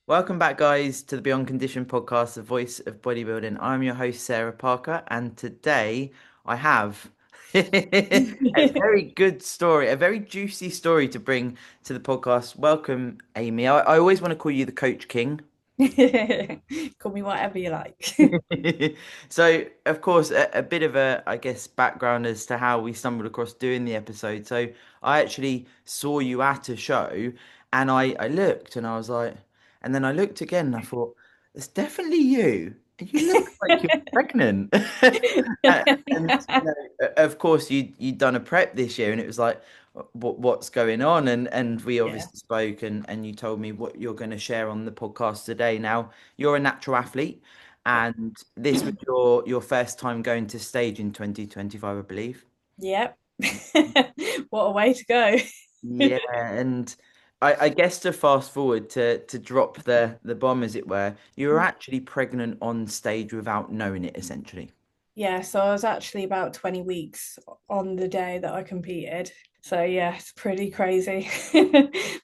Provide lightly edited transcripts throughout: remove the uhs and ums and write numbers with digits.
Welcome back, guys, to the Beyond Condition podcast, the voice of bodybuilding. I'm your host, Sarah Parker, and today I have a very good story, a very juicy story to bring to the podcast. Welcome, Amy. I always want to call you the Coach King. Call me whatever you like. So, of course, a bit of a, I guess, background as to how we stumbled across doing the episode. So, I actually saw you at a show and I looked and I was like, and then I looked again and I thought, it's definitely you. And you look like you're pregnant. And, of course, you'd done a prep this year and it was like, what's going on? And we Yeah. obviously spoke and you told me what you're going to share on the podcast today. Now, you're a natural athlete. Yeah. And this was your first time going to stage in 2025, I believe. Yep. What a way to go. Yeah, and I guess to fast forward to drop the bomb, as it were, you were actually pregnant on stage without knowing it, essentially. Yeah, so I was actually about 20 weeks on the day that I competed. So yeah, it's pretty crazy.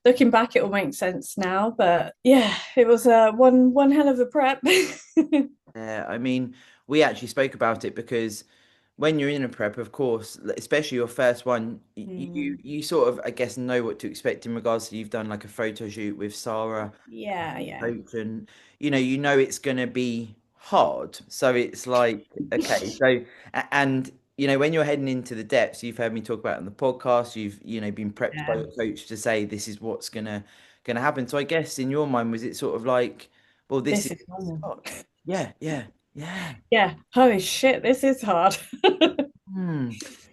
Looking back, it will make sense now, but yeah, it was one hell of a prep. I mean, we actually spoke about it because when you're in a prep, of course, especially your first one, Mm, you sort of, I guess, know what to expect in regards to you've done like a photo shoot with Sarah, yeah, yeah. coach, and you know it's going to be hard. So it's like, okay, so and when you're heading into the depths, you've heard me talk about it on the podcast. You've been prepped by Yeah. your coach to say this is what's gonna happen. So I guess in your mind, was it sort of like, well, this This is is normal. hard. Yeah, yeah, yeah. Yeah. Holy shit, this is hard. Hmm.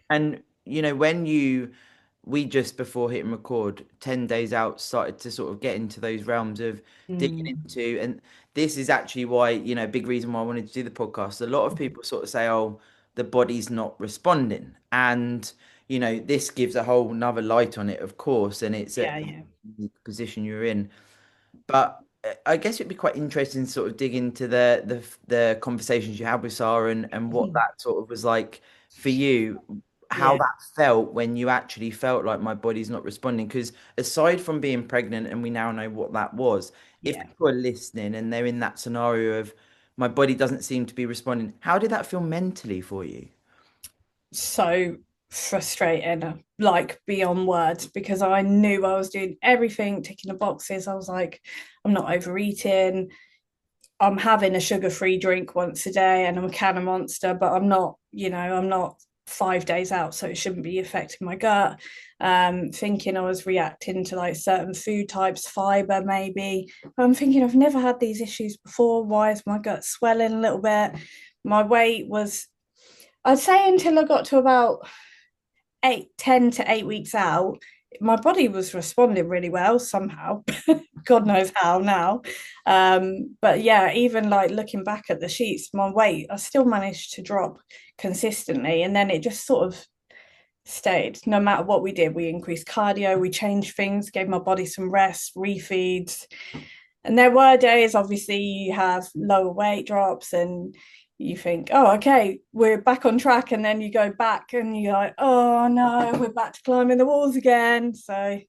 And when we just before hitting record, 10 days out, started to sort of get into those realms of digging Mm, into, and this is actually why, a big reason why I wanted to do the podcast. A lot of people sort of say, oh, the body's not responding. And, this gives a whole nother light on it, of course, and it's a yeah, yeah. unique position you're in. But I guess it'd be quite interesting to sort of dig into the conversations you had with Sarah and what that sort of was like for you, how Yeah, that felt when you actually felt like my body's not responding. Because aside from being pregnant, and we now know what that was, if yeah. people are listening and they're in that scenario of my body doesn't seem to be responding, how did that feel mentally for you? So frustrating, like beyond words, because I knew I was doing everything, ticking the boxes. I was like, I'm not overeating. I'm having a sugar-free drink once a day and I'm a can of Monster, but I'm not 5 days out, so it shouldn't be affecting my gut. Thinking I was reacting to like certain food types, fiber maybe. I'm thinking I've never had these issues before. Why is my gut swelling a little bit? My weight was, I'd say, until I got to about 10 to 8 weeks out, my body was responding really well somehow. God knows how now. But yeah, even like looking back at the sheets, my weight, I still managed to drop consistently. And then it just sort of stayed. No matter what we did, we increased cardio, we changed things, gave my body some rest, refeeds. And there were days, obviously, you have lower weight drops and you think, oh, okay, we're back on track. And then you go back and you're like, oh, no, we're back to climbing the walls again. So,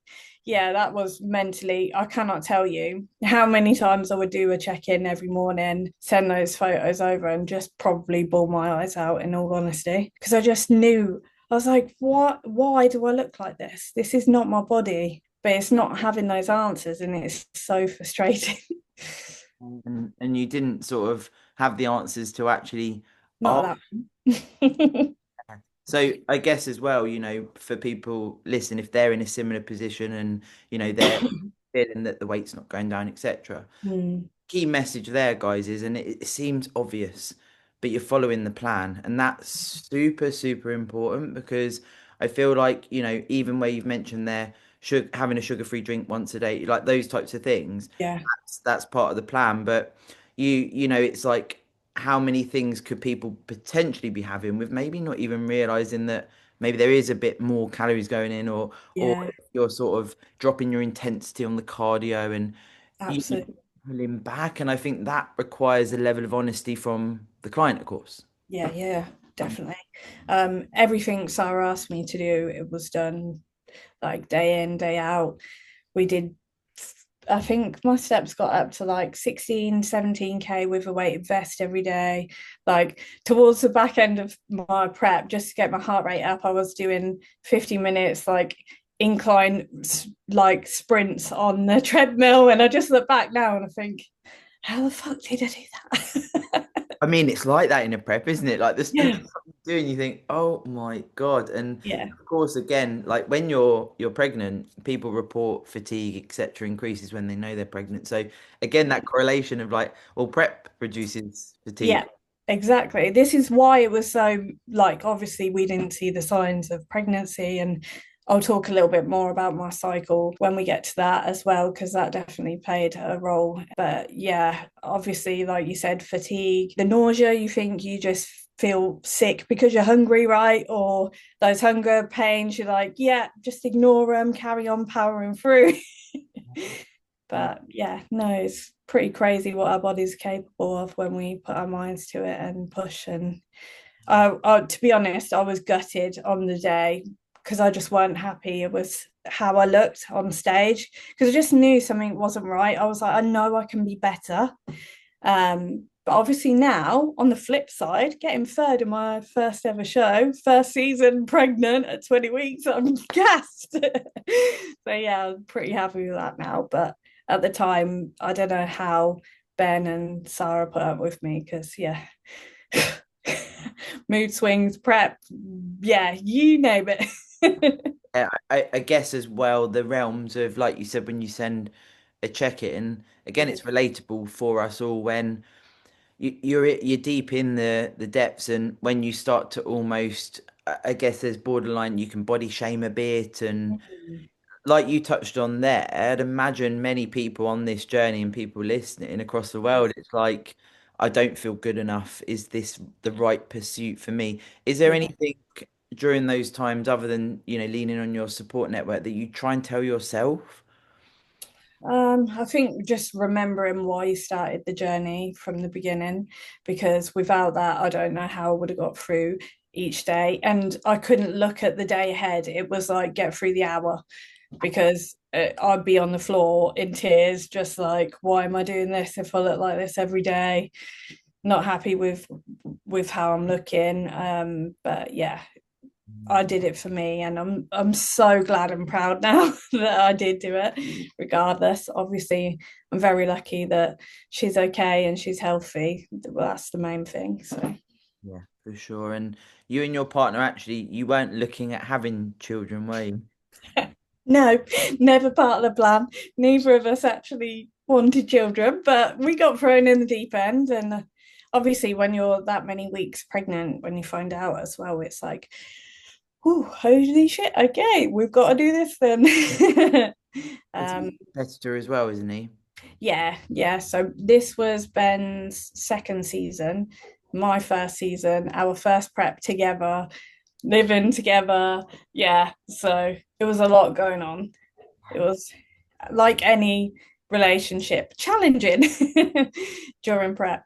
yeah, that was mentally, I cannot tell you how many times I would do a check in every morning, send those photos over, and just probably bawl my eyes out, in all honesty, because I just knew. I was like, what? Why do I look like this? This is not my body, but it's not having those answers, and it's so frustrating. And you didn't sort of have the answers to actually Not ask. at that. So I guess as well, for people listening, if they're in a similar position and they're feeling that the weight's not going down, etc. Mm, Key message there, guys, is and it seems obvious, but you're following the plan, and that's super, super important because I feel like even where you've mentioned there, having a sugar-free drink once a day, like those types of things, yeah, that's part of the plan. But it's like how many things could people potentially be having with maybe not even realizing that maybe there is a bit more calories going in, or yeah, you're sort of dropping your intensity on the cardio and you absolutely. pulling back. And I think that requires a level of honesty from the client, of course. Yeah, yeah, definitely. Everything Sarah asked me to do, it was done like day in, day out. We did I think my steps got up to like 16, 17K with a weighted vest every day. Like towards the back end of my prep, just to get my heart rate up, I was doing 50 minutes like incline like sprints on the treadmill. And I just look back now and I think, how the fuck did I do that? I mean, it's like that in a prep, isn't it? Like the Yeah. stuff you do, and you think, "Oh my God!" And Yeah. of course, again, like when you're pregnant, people report fatigue, etc., increases when they know they're pregnant. So again, that correlation of like, well, prep reduces Yeah, fatigue. exactly. This is why it was so like obviously we didn't see the signs of pregnancy, and I'll talk a little bit more about my cycle when we get to that as well, because that definitely played a role. But yeah, obviously, like you said, fatigue, the nausea, you think you just feel sick because you're hungry, right? Or those hunger pains, you're like, yeah, just ignore them, carry on powering through. Mm. But yeah, no, it's pretty crazy what our body's capable of when we put our minds to it and push. And to be honest, I was gutted on the day because I just weren't happy with how I looked on stage because I just knew something wasn't right. I was like, I know I can be better. But obviously now, on the flip side, getting third in my first ever show, first season pregnant at 20 weeks, I'm gassed. So yeah, I'm pretty happy with that now. But at the time, I don't know how Ben and Sarah put up with me because yeah, mood swings, prep, yeah, you name it. I guess as well the realms of like you said when you send a check in again it's relatable for us all when you're deep in the depths and when you start to almost I guess there's borderline you can body shame a bit and like you touched on there, I'd imagine many people on this journey and people listening across the world, it's like, I don't feel good enough. Is this the right pursuit for me? Is there Yeah. anything during those times other than, leaning on your support network that you try and tell yourself? I think just remembering why you started the journey from the beginning, because without that, I don't know how I would have got through each day. And I couldn't look at the day ahead. It was like get through the hour because I'd be on the floor in tears, just like, why am I doing this if I look like this every day? Not happy with how I'm looking. But yeah, I did it for me, and I'm so glad and proud now that I did do it. Regardless, obviously, I'm very lucky that she's okay and she's healthy. Well, that's the main thing. So Yeah, for sure. And you and your partner actually, you weren't looking at having children, were you? no, never part of the plan. Neither of us actually wanted children, but we got thrown in the deep end. And obviously, when you're that many weeks pregnant, when you find out as well, it's like, oh, holy shit! Okay, we've got to do this then. It's a um, competitor as well, isn't he? Yeah, yeah. So this was Ben's second season, my first season, our first prep together, living together. Yeah, so it was a lot going on. It was like any relationship, challenging during prep.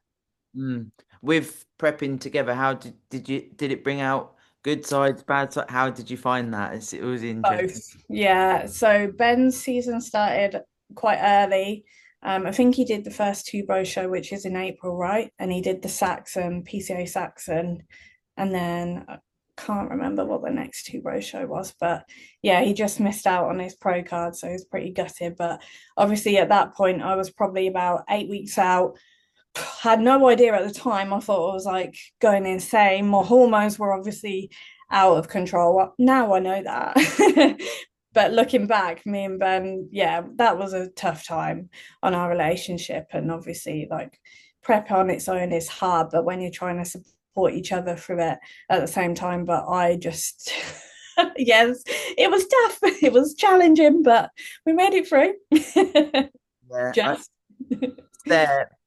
Mm. With prepping together, how did it bring out good sides, bad sides? How did you find that? It was Both. interesting. Yeah. So Ben's season started quite early. I think he did the first two bro show, which is in April, right? And he did the Saxon, PCA Saxon, and then I can't remember what the next two bro show was, but yeah, he just missed out on his pro card, so he was pretty gutted. But obviously, at that point, I was probably about 8 weeks out. Had no idea at the time. I thought I was like going insane. My hormones were obviously out of control. Now I know that. But looking back, me and Ben, yeah, that was a tough time on our relationship. And obviously, like prep on its own is hard, but when you're trying to support each other through it at the same time, but I just, yes, it was tough. It was challenging, but we made it through. Yeah. Just.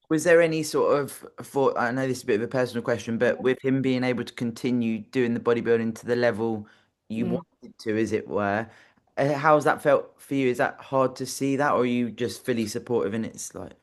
Was there any sort of thought? I know this is a bit of a personal question, but with him being able to continue doing the bodybuilding to the level you Mm. wanted to, as it were, how's that felt for you? Is that hard to see that, or are you just fully supportive and it's like,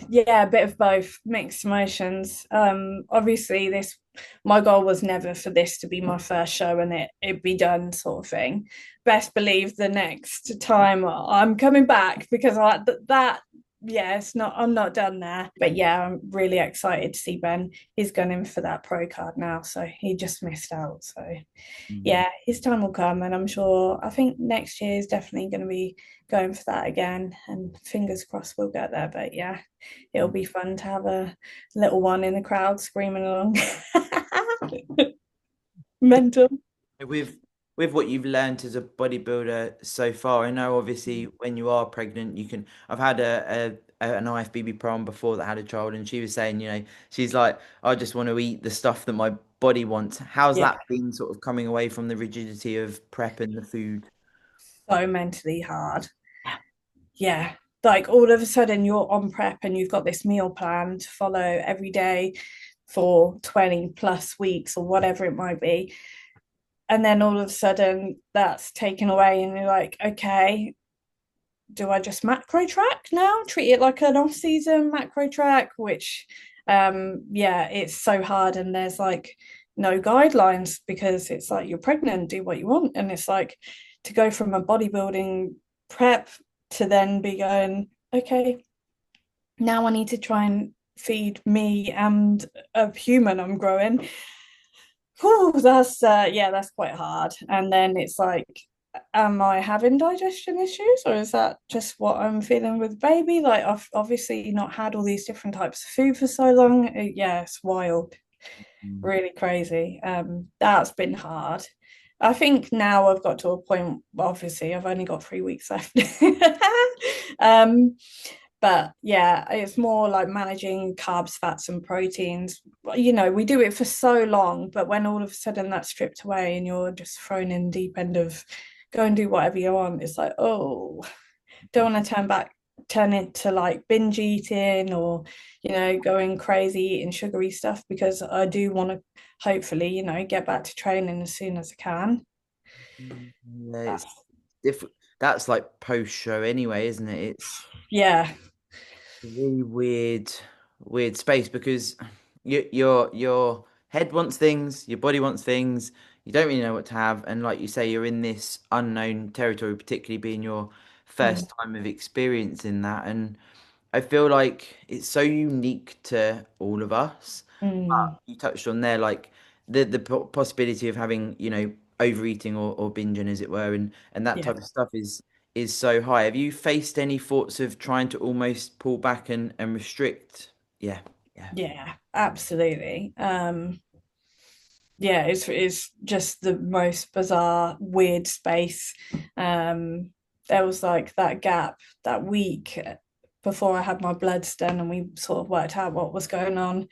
Yeah, a bit of both, mixed emotions. Obviously, this my goal was never for this to be my first show and it be done sort of thing. Best believe the next time I'm coming back because that yeah, it's not I'm not done there. But yeah, I'm really excited to see Ben. He's gone in for that pro card now, so he just missed out. So Mm, yeah, his time will come, and I'm sure I think next year is definitely going to be going for that again. And fingers crossed we'll get there. But yeah, it'll mm. be fun to have a little one in the crowd screaming along. Mental. With what you've learned as a bodybuilder so far, I know obviously when you are pregnant, you can. I've had an IFBB prom before that had a child, and she was saying, she's like, I just want to eat the stuff that my body wants. How's Yeah, that been sort of coming away from the rigidity of prep and the food? so mentally hard. Yeah. Like all of a sudden you're on prep and you've got this meal plan to follow every day for 20 plus weeks or whatever it might be. And then all of a sudden that's taken away and you're like, okay, do I just macro track now? Treat it like an off-season macro track, which yeah, it's so hard and there's like no guidelines because it's like you're pregnant, do what you want. And it's like to go from a bodybuilding prep to then be going, okay, now I need to try and feed me and a human I'm growing. Whew, that's yeah, that's quite hard. And then it's like, am I having digestion issues, or is that just what I'm feeling with baby? Like I've obviously not had all these different types of food for so long. Yeah, it's wild, Mm. really crazy. That's been hard. I think now I've got to a point, obviously, I've only got 3 weeks left. um, but yeah, it's more like managing carbs, fats, and proteins. We do it for so long, but when all of a sudden that's stripped away and you're just thrown in deep end of go and do whatever you want, it's like, oh, don't want to turn it to like binge eating or, going crazy eating sugary stuff because I do want to hopefully, get back to training as soon as I can. Yeah, it's That's, different. That's like post show anyway, isn't it? It's yeah. a really weird space because your head wants things, your body wants things, you don't really know what to have, and like you say, you're in this unknown territory, particularly being your Mm, first time of experiencing that. And I feel like it's so unique to all of us. mm, You touched on there, like the possibility of having, overeating or binging, as it were, and that yeah. type of stuff is so high. Have you faced any thoughts of trying to almost pull back and restrict? Yeah, yeah. Yeah, absolutely. Yeah, it's just the most bizarre, weird space. There was like that gap that week before I had my bloods done, and we sort of worked out what was going on.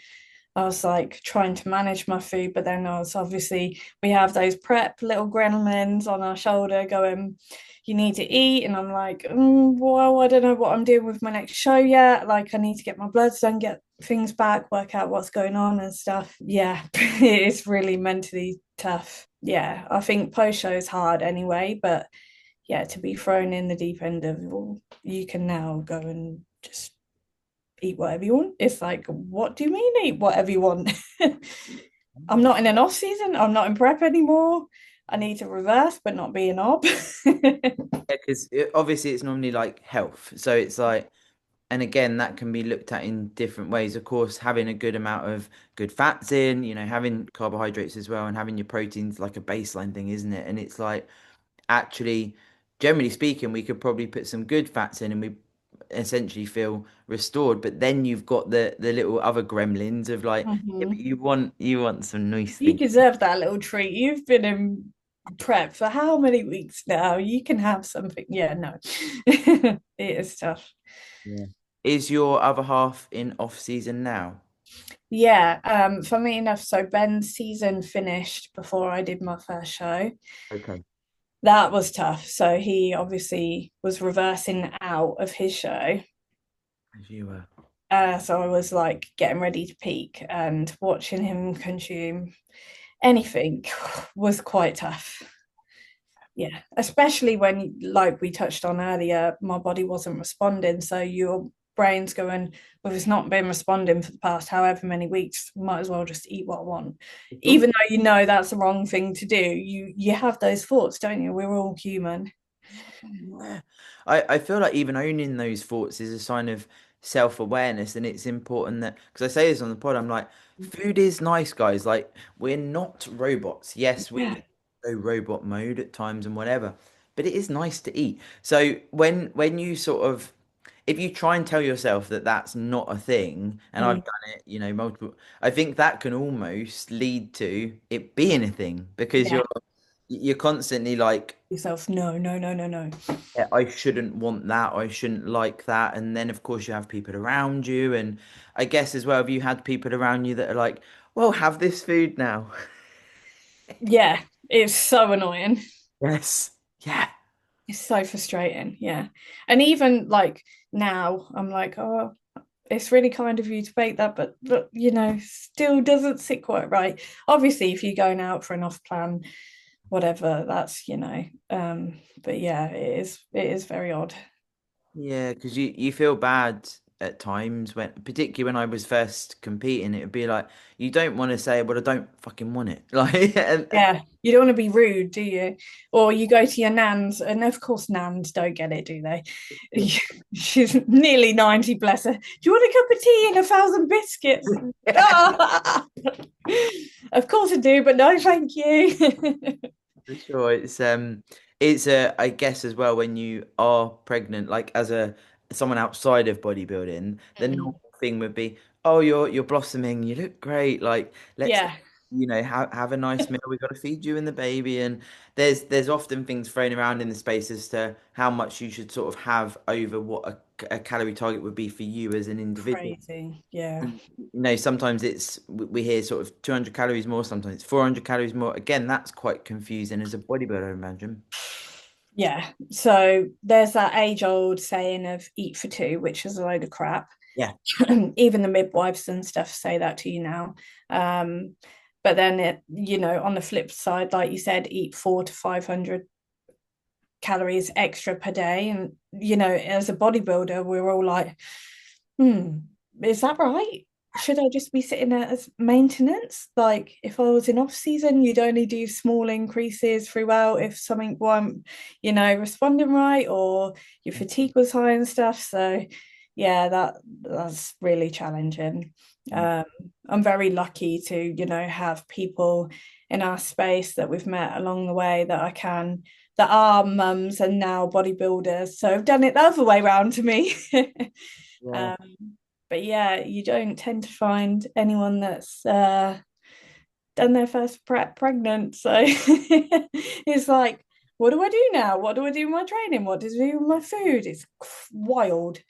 I was like trying to manage my food, but then I was obviously we have those prep little gremlins on our shoulder going, you need to eat. And I'm like, well, I don't know what I'm doing with my next show yet. Like, I need to get my bloods done, get things back, work out what's going on and stuff. Yeah, it's really mentally tough. Yeah, I think post show is hard anyway, but yeah, to be thrown in the deep end of, well, you can now go and just eat whatever you want. It's like, what do you mean eat whatever you want? I'm not in an off season. I'm not in prep anymore. I need to reverse, but not be an ob. Because obviously it's normally like health, so it's like, and again, that can be looked at in different ways. Of course, having a good amount of good fats in, having carbohydrates as well, and having your proteins like a baseline thing, isn't it? And it's like, actually, generally speaking, we could probably put some good fats in and we essentially feel restored. But then you've got the little other gremlins of like, yeah, but Mhm. you want some nice You things. deserve that little treat. You've been in prep for how many weeks now? You can have something. Yeah, no, it is tough. Yeah. Is your other half in off season now? Yeah, funnily enough, so Ben's season finished before I did my first show. Okay. That was tough. So he obviously was reversing out of his show. As you were. So I was like getting ready to peak and watching him consume anything was quite tough. Yeah, especially when, like we touched on earlier, my body wasn't responding. So you're brain's going, well, it's not been responding for the past however many weeks, might as well just eat what I want. It's Even almost, though you know that's the wrong thing to do, you have those thoughts, don't you? We're all human. yeah. I feel like even owning those thoughts is a sign of self-awareness, and it's important that because I say this on the pod, I'm like, food is nice, guys. Like, we're not robots. Yes, we Yeah. can go robot mode at times and whatever, but it is nice to eat. So when you sort of if you try and tell yourself that that's not a thing, and I've Mm. done it, multiple, I think that can almost lead to it being a thing because Yeah. you're constantly like, Yourself, no, no, no, no, no. yeah, I shouldn't want that, I shouldn't like that, and then of course you have people around you, and I guess as well, have you had people around you that are like, well, have this food now? Yeah, it's so annoying. Yes. Yeah. It's so frustrating. Yeah. And even like now, I'm like, oh, it's really kind of you to bake that, but still doesn't sit quite right. Obviously, if you're going out for an off plan, whatever, that's but yeah, it is very odd. Yeah, because you feel bad at times when, particularly when I was first competing, it would be like you don't want to say, "But I don't fucking want it." Like, and Yeah, you don't want to be rude, do you? Or you go to your nan's, and of course, nans don't get it, do they? She's nearly 90, bless her. Do you want a cup of tea and 1,000 biscuits? Ah! Of course I do, but no, thank you. for sure, it's I guess as well when you are pregnant, like as a someone outside of bodybuilding, the Mm. normal thing would be, oh, you're blossoming, you look great, like let's Yeah, have a nice meal. We got to feed you and the baby, and there's often things thrown around in the space as to how much you should sort of have over what a calorie target would be for you as an individual. crazy. Yeah. And, sometimes we hear sort of 200 calories more, sometimes it's 400 calories more. Again, that's quite confusing as a bodybuilder, I imagine. Yeah. So there's that age-old saying of eat for two, which is a load of crap. Yeah. Even the midwives and stuff say that to you now. Um, but then on the flip side, like you said, eat 400 to 500 calories extra per day. And as a bodybuilder, we're all like, hmm, is that right? Should I just be sitting there as maintenance? Like if I was in off season, you'd only do small increases throughout if something weren't, responding right or your fatigue was high and stuff. So yeah, that's really challenging. Um, I'm very lucky to, have people in our space that we've met along the way that are mums and now bodybuilders. So I've done it the other way around to me. Yeah. Um, but yeah, you don't tend to find anyone that's done their first prep pregnant. So it's like, what do I do now? What do I do with my training? What do I do with my food? It's wild.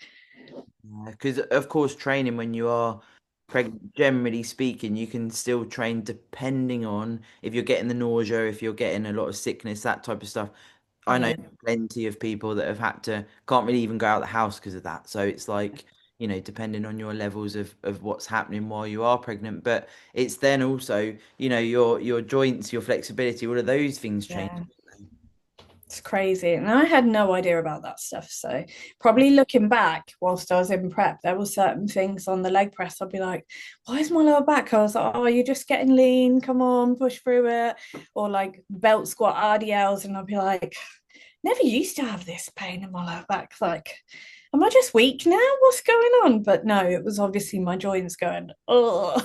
Because of course, training when you are pregnant, generally speaking, you can still train depending on if you're getting the nausea, if you're getting a lot of sickness, that type of stuff. I know Yeah, plenty of people that have had to can't really even go out the house because of that. So it's like, depending on your levels of what's happening while you are pregnant. But it's then also, your joints, your flexibility, all of those things change. yeah. It's crazy. And I had no idea about that stuff. So probably looking back whilst I was in prep, there were certain things on the leg press. I'd be like, why is my lower back? I was like, oh, you're just getting lean. Come on, push through it. Or like belt squat RDLs. And I'd be like, never used to have this pain in my lower back. Like, am I just weak now? What's going on? But no, it was obviously my joints going, oh,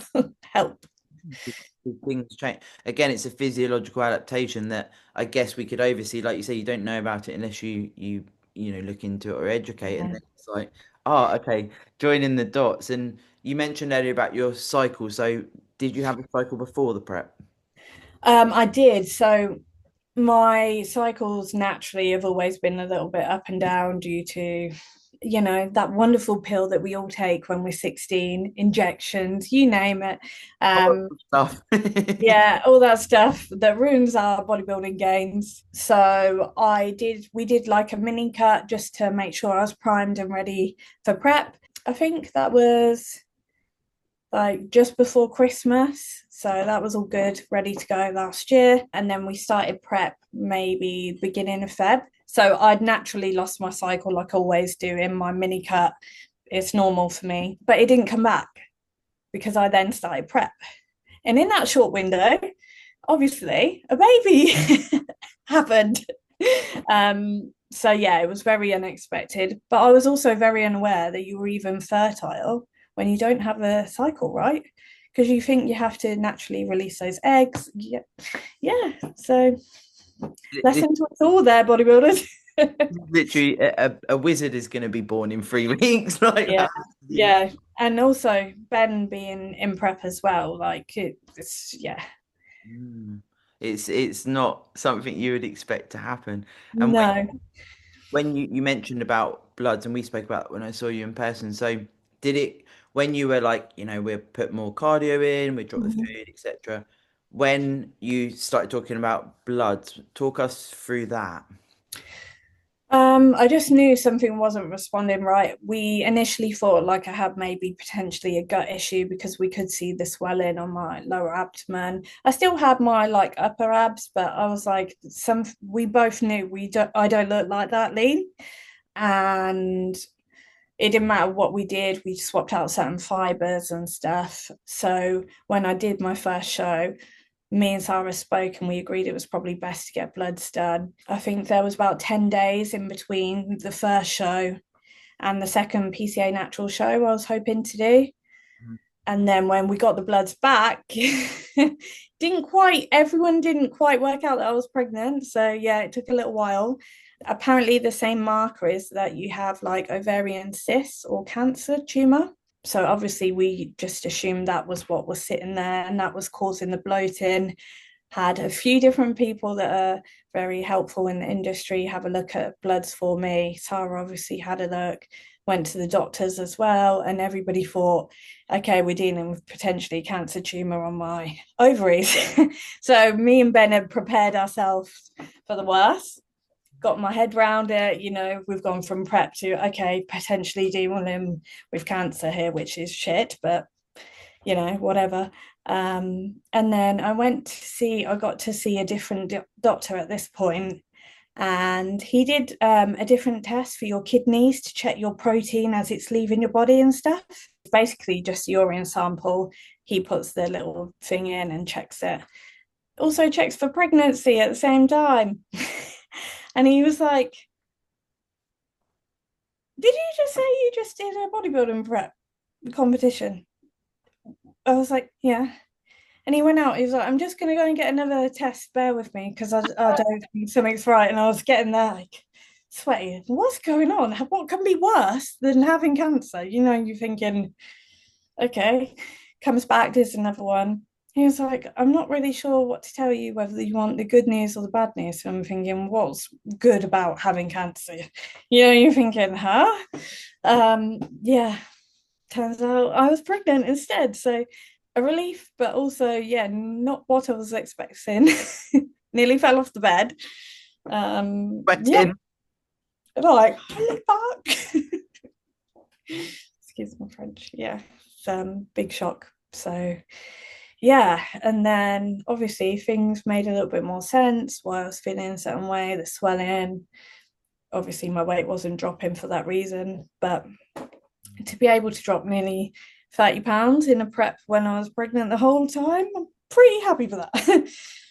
help. Things change. Again, it's a physiological adaptation that I guess we could oversee. Like you say, you don't know about it unless you look into it or educate, and Yeah. then it's like, oh, okay, joining the dots. And you mentioned earlier about your cycle. So, did you have a cycle before the prep? I did. So my cycles naturally have always been a little bit up and down due to, that wonderful pill that we all take when we're 16, injections, you name it. Um, Horrible stuff. yeah, all that stuff that ruins our bodybuilding gains. So we did like a mini cut just to make sure I was primed and ready for prep. I think that was like just before Christmas. So that was all good, ready to go last year. And then we started prep maybe beginning of Feb. So I'd naturally lost my cycle like I always do in my mini cut. it's normal for me. But it didn't come back because I then started prep. And in that short window, obviously, a baby happened. So yeah, it was very unexpected. But I was also very unaware that you were even fertile when you don't have a cycle, right? Because you think you have to naturally release those eggs. Yeah, yeah. So lesson to us all there, bodybuilders. Literally, a wizard is going to be born in 3 weeks like Yeah, that. yeah. And also Ben being in prep as well, like it's yeah. Mm. It's not something you would expect to happen. And No. when you mentioned about bloods, and we spoke about it when I saw you in person. So did it when you were like, we put more cardio in, we drop the Mhm. food, etc. When you started talking about bloods, talk us through that. I just knew something wasn't responding right. We initially thought like I had maybe potentially a gut issue because we could see the swelling on my lower abdomen. I still had my like upper abs, but I was like, we both knew I don't look like that lean. And it didn't matter what we did, we swapped out certain fibers and stuff. So when I did my first show, me and Sarah spoke and we agreed it was probably best to get bloods done. I think there was about 10 days in between the first show and the second PCA natural show I was hoping to do. And then when we got the bloods back, everyone didn't quite work out that I was pregnant. So yeah, it took a little while. Apparently, the same marker is that you have like ovarian cysts or cancer tumor. So obviously, we just assumed that was what was sitting there and that was causing the bloating. Had a few different people that are very helpful in the industry have a look at bloods for me. Sarah obviously had a look, went to the doctors as well, and everybody thought, okay, we're dealing with potentially cancer tumor on my ovaries. So me and Ben had prepared ourselves for the worst, got my head round it. We've gone from prep to, okay, potentially dealing with cancer here, which is shit, but whatever. And then I got to see a different doctor at this point, and he did a different test for your kidneys to check your protein as it's leaving your body and stuff. Basically, just a urine sample. He puts the little thing in and checks it. Also checks for pregnancy at the same time. And he was like, "Did you just say you just did a bodybuilding prep competition?" I was like, "Yeah." And he went out. He was like, "I'm just going to go and get another test. Bear with me because I don't think something's right." And I was getting there like sweaty. What's going on? What can be worse than having cancer? You're thinking, okay, comes back, there's another one. He was like, "I'm not really sure what to tell you, whether you want the good news or the bad news." So I'm thinking, what's good about having cancer? You're thinking, huh? Yeah, turns out I was pregnant instead. So a relief, but also, yeah, not what I was expecting. Nearly fell off the bed. Yeah, Sweating. like, holy fuck. Excuse my French. Yeah, it's, big shock. So, yeah. And then obviously things made a little bit more sense why I was feeling a certain way, the swelling. Obviously, my weight wasn't dropping for that reason, but to be able to drop nearly 30 pounds in a prep when I was pregnant the whole time, I'm pretty happy for that.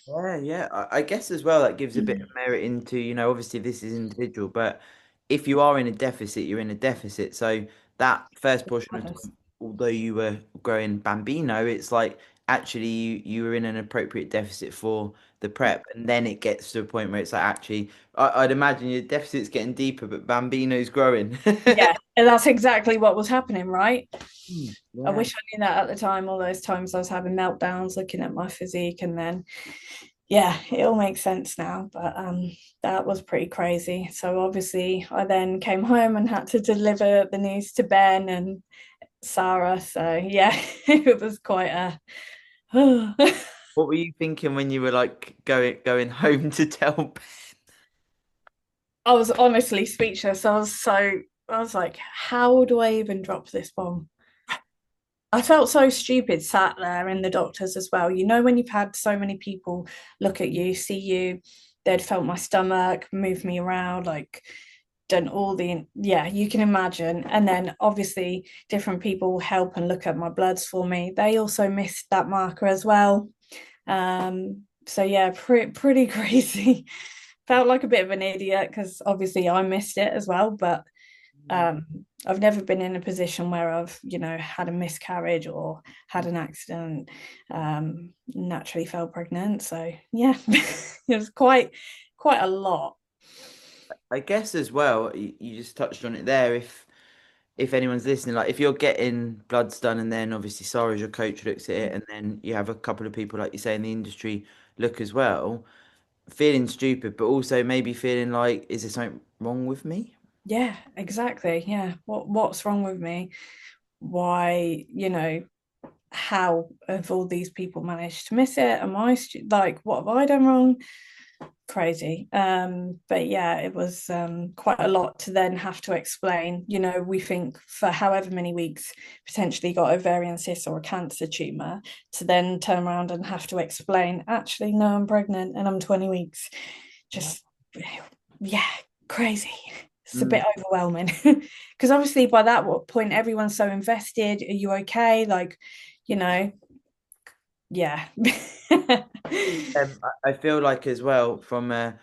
Yeah, yeah. I guess as well that gives a bit of merit into, obviously this is individual, but if you are in a deficit, you're in a deficit. So that first portion of time, although you were growing bambino, it's like actually you were in an appropriate deficit for the prep. And then it gets to a point where it's like actually I'd imagine your deficit's getting deeper, but bambino's growing. Yeah, and that's exactly what was happening, right? I Yeah. wish I knew that at the time. All those times I was having meltdowns looking at my physique, and then yeah, it all makes sense now. But that was pretty crazy. So obviously, I then came home and had to deliver the news to Ben and Sarah. So yeah, it was quite a. What were you thinking when you were like going home to tell? I was honestly speechless. I was like, how do I even drop this bomb? I felt so stupid sat there in the doctors as well. When you've had so many people look at you, see you, they'd felt my stomach, move me around, like done all the, yeah, you can imagine. And then obviously different people help and look at my bloods for me. They also missed that marker as well. So yeah, pretty crazy. Felt like a bit of an idiot because obviously I missed it as well, but um, I've never been in a position where I've, had a miscarriage or had an accident, naturally fell pregnant. So yeah, it was quite a lot. I guess as well, you just touched on it there. If anyone's listening, like if you're getting bloods done, and then obviously Sarah as your coach looks at it, and then you have a couple of people like you say in the industry look as well, feeling stupid, but also maybe feeling like, is there something wrong with me? Yeah, exactly. Yeah. What's wrong with me? Why, how have all these people managed to miss it? Am I like, what have I done wrong? Crazy. But yeah, it was quite a lot to then have to explain. We think for however many weeks potentially got ovarian cyst or a cancer tumor, to then turn around and have to explain, actually, no, I'm pregnant and I'm 20 weeks. Just yeah, crazy. It's a bit Mm. overwhelming because obviously by that point everyone's so invested. Are you okay? Like, you know, yeah. I feel like as well from a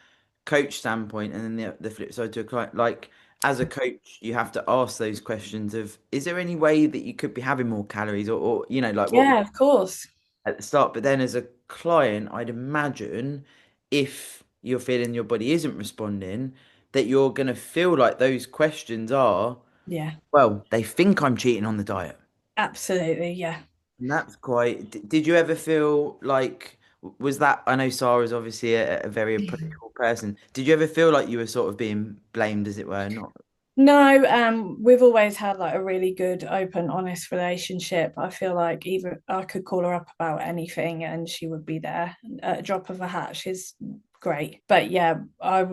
coach standpoint, and then the flip side to a client, like as a coach, you have to ask those questions of, is there any way that you could be having more calories, or like what Yeah, of course. at the start. But then as a client, I'd imagine if you're feeling your body isn't responding, that you're going to feel like those questions are, Yeah, well, they think I'm cheating on the diet. absolutely. Yeah. And that's quite, did you ever feel like, was that, I know Sarah's obviously a very approachable person. Did you ever feel like you were sort of being blamed, as it were? Not. No, we've always had like a really good, open, honest relationship. I feel like even I could call her up about anything and she would be there at a drop of a hat. She's great. But yeah, I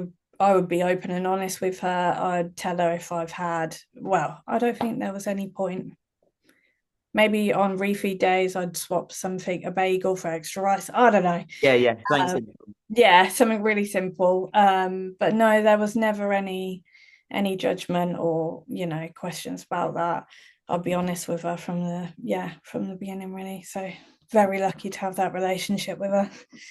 would be open and honest with her. I'd tell her if I've had, well, I don't think there was any point. Maybe on refeed days, I'd swap something, a bagel for extra rice. I don't know. Yeah, yeah. Something Um, simple. yeah, something really simple. But no, there was never any judgment or, questions about that. I'll be honest with her from the beginning, really. So very lucky to have that relationship with her.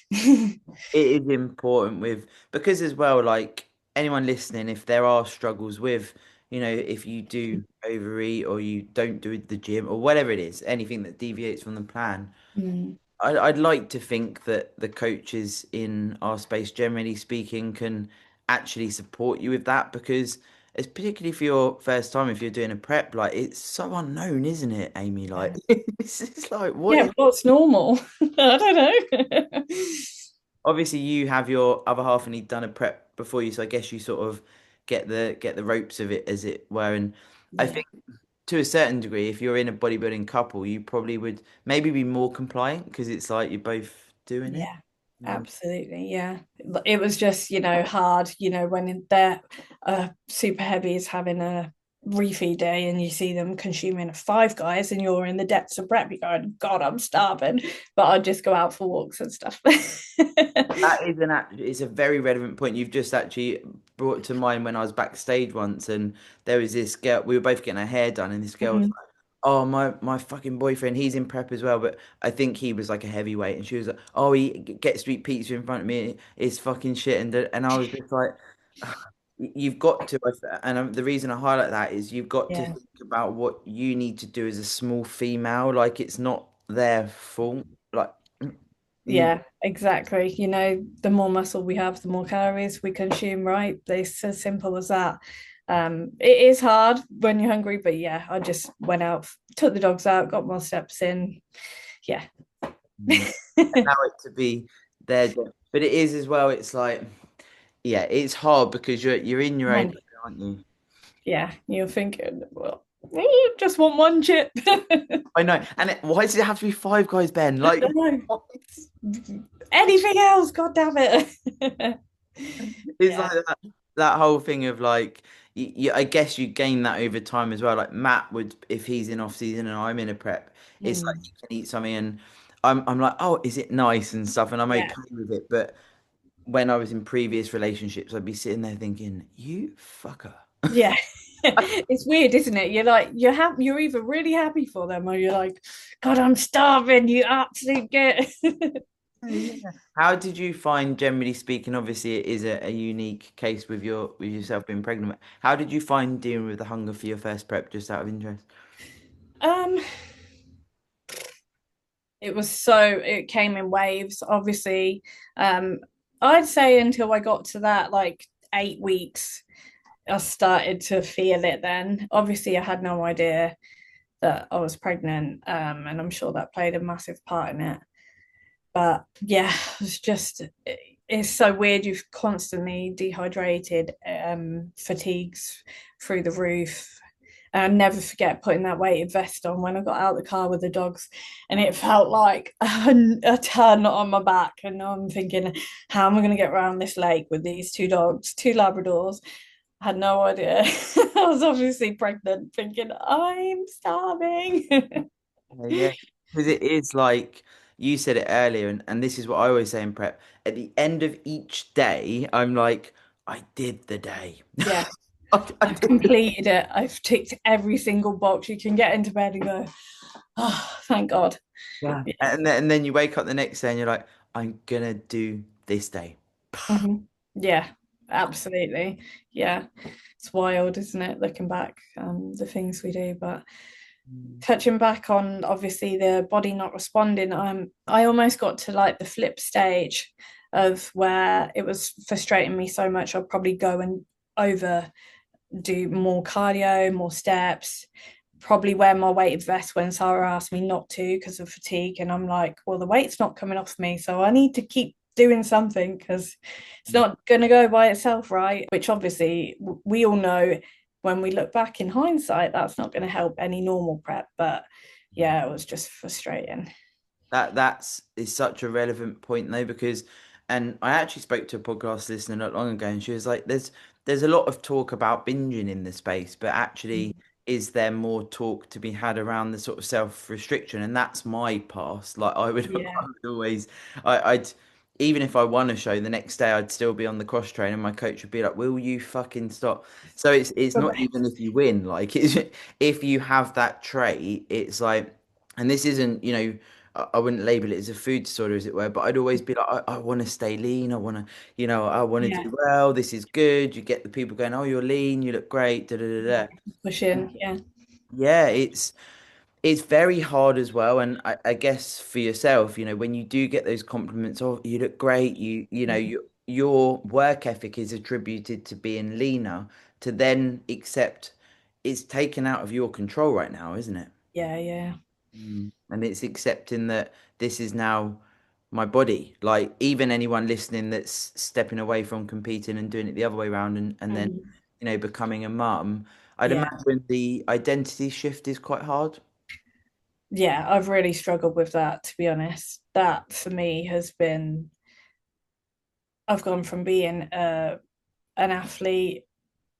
It is important with, because as well, like anyone listening, if there are struggles with, if you do overeat or you don't do the gym or whatever it is, anything that deviates from the plan, Mm, I'd like to think that the coaches in our space, generally speaking, can actually support you with that, because it's particularly for your first time, if you're doing a prep, like it's so unknown, isn't it, Amy? Like yeah. it's just like what Yeah, is, what's normal? I don't know. obviously you have your other half and he'd done a prep before you, so I guess you sort of get the ropes of it, as it were. And I Yeah. think to a certain degree, if you're in a bodybuilding couple, you probably would maybe be more compliant because it's like you're both doing it. Yeah, Um, absolutely. Yeah. It was just, hard, when they're super heavy is having a refeed day and you see them consuming five guys and you're in the depths of prep, you're going, God, I'm starving. But I'd just go out for walks and stuff. That is it's a very relevant point. You've just actually brought to mind when I was backstage once, and there was this girl. We were both getting our hair done, and this girl was Mhm. like, "Oh, my fucking boyfriend, he's in prep as well, but I think he was like a heavyweight." And she was like, "Oh, he gets to eat pizza in front of me. It's fucking shit." And I was just like, "You've got to." And the reason I highlight that is you've got to Yeah. think about what you need to do as a small female. Like it's not their fault. Like you. Yeah, exactly. The more muscle we have, the more calories we consume, right? It's as simple as that. It is hard when you're hungry, but yeah, I just went out, took the dogs out, got more steps in. Yeah. Allow it to be their job. But it is as well, it's like, yeah, it's hard because you're in your own head, Mind- aren't you? Yeah, you're thinking, well, just want one chip. I know. And why does it have to be Five Guys, Ben? Like, No, what? anything else, god damn it. It's Yeah. like that whole thing of like, I guess you gain that over time as well. Like Matt would, if he's in off season and I'm in a prep, it's like Mm, you can eat something and I'm like, oh, is it nice and stuff, and I'm yeah. okay with it. But when I was in previous relationships, I'd be sitting there thinking, you fucker. Yeah. It's weird, isn't it? You're like, you're either really happy for them or you're like, God, I'm starving, you absolute git. Yeah. How did you find, generally speaking, obviously it is a unique case with yourself being pregnant. How did you find dealing with the hunger for your first prep, just out of interest? Um, it came in waves, obviously. Um, I'd say until I got to that like 8 weeks, I started to feel it then. Obviously, I had no idea that I was pregnant, and I'm sure that played a massive part in it. But yeah, it's so weird. You've constantly dehydrated, fatigues through the roof. And I'll never forget putting that weighted vest on when I got out of the car with the dogs, and it felt like a ton on my back. And I'm thinking, how am I going to get around this lake with these two dogs, two Labradors? I had no idea. I was obviously pregnant, thinking, I'm starving. Yeah, because it is like you said it earlier, and this is what I always say in prep. At the end of each day, I'm like, I did the day. Yeah. I I've did the completed it. I've ticked every single box. You can get into bed and go, oh, thank God. yeah. Yeah. And then you wake up the next day and you're like, I'm gonna do this day. Mhm. Yeah, absolutely. Yeah. It's wild, isn't it? Looking back, the things we do. But Mm. touching back on obviously the body not responding, I almost got to like the flip stage of where it was frustrating me so much I'd probably go and over do more cardio, more steps, probably wear my weighted vest when Sarah asked me not to because of fatigue. And I'm like, well, the weight's not coming off me. So I need to keep doing something because it's not going to go by itself, right? Which obviously we all know when we look back in hindsight, that's not going to help any normal prep. But yeah, it was just frustrating. That's is such a relevant point though, because and I actually spoke to a podcast listener not long ago and she was like, there's a lot of talk about binging in the space, but actually is there more talk to be had around the sort of self-restriction? And that's my past. Like I would, Yeah. I would always I'd even if I won a show the next day I'd still be on the cross train and my coach would be like, will you fucking stop? So it's not even if you win, like it's if you have that trait, it's like, and this isn't, I wouldn't label it as a food disorder, as it were, but I'd always be like, I want to stay lean. I want to, I want to Yeah. do well. This is good. You get the people going, oh, you're lean. You look great. Da, da, da, da. Push in. Yeah. Yeah, it's very hard as well. And I guess for yourself, when you do get those compliments, oh, you look great. Your work ethic is attributed to being leaner. To then accept it's taken out of your control right now, isn't it? Yeah. Yeah. And it's accepting that this is now my body. Like even anyone listening that's stepping away from competing and doing it the other way around and then, Mhm. becoming a mum, I'd Yeah. imagine the identity shift is quite hard. Yeah, I've really struggled with that, to be honest. That for me has been, I've gone from being an athlete,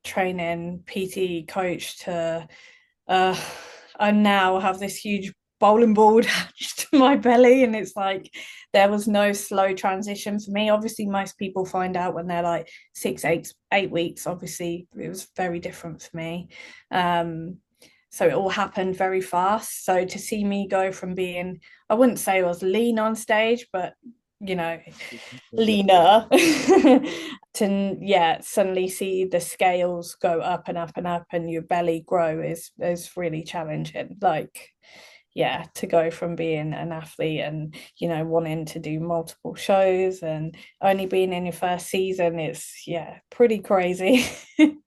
training, PT coach to uh, I now have this huge bowling ball attached to my belly. And it's like there was no slow transition for me. Obviously, most people find out when they're like 6, 8 weeks. Obviously, it was very different for me. Um, so it all happened very fast. So to see me go from being, I wouldn't say I was lean on stage, but you know, leaner to yeah, suddenly see the scales go up and up and up and your belly grow is really challenging. Like, yeah, to go from being an athlete and wanting to do multiple shows and only being in your first season, it's yeah, pretty crazy. And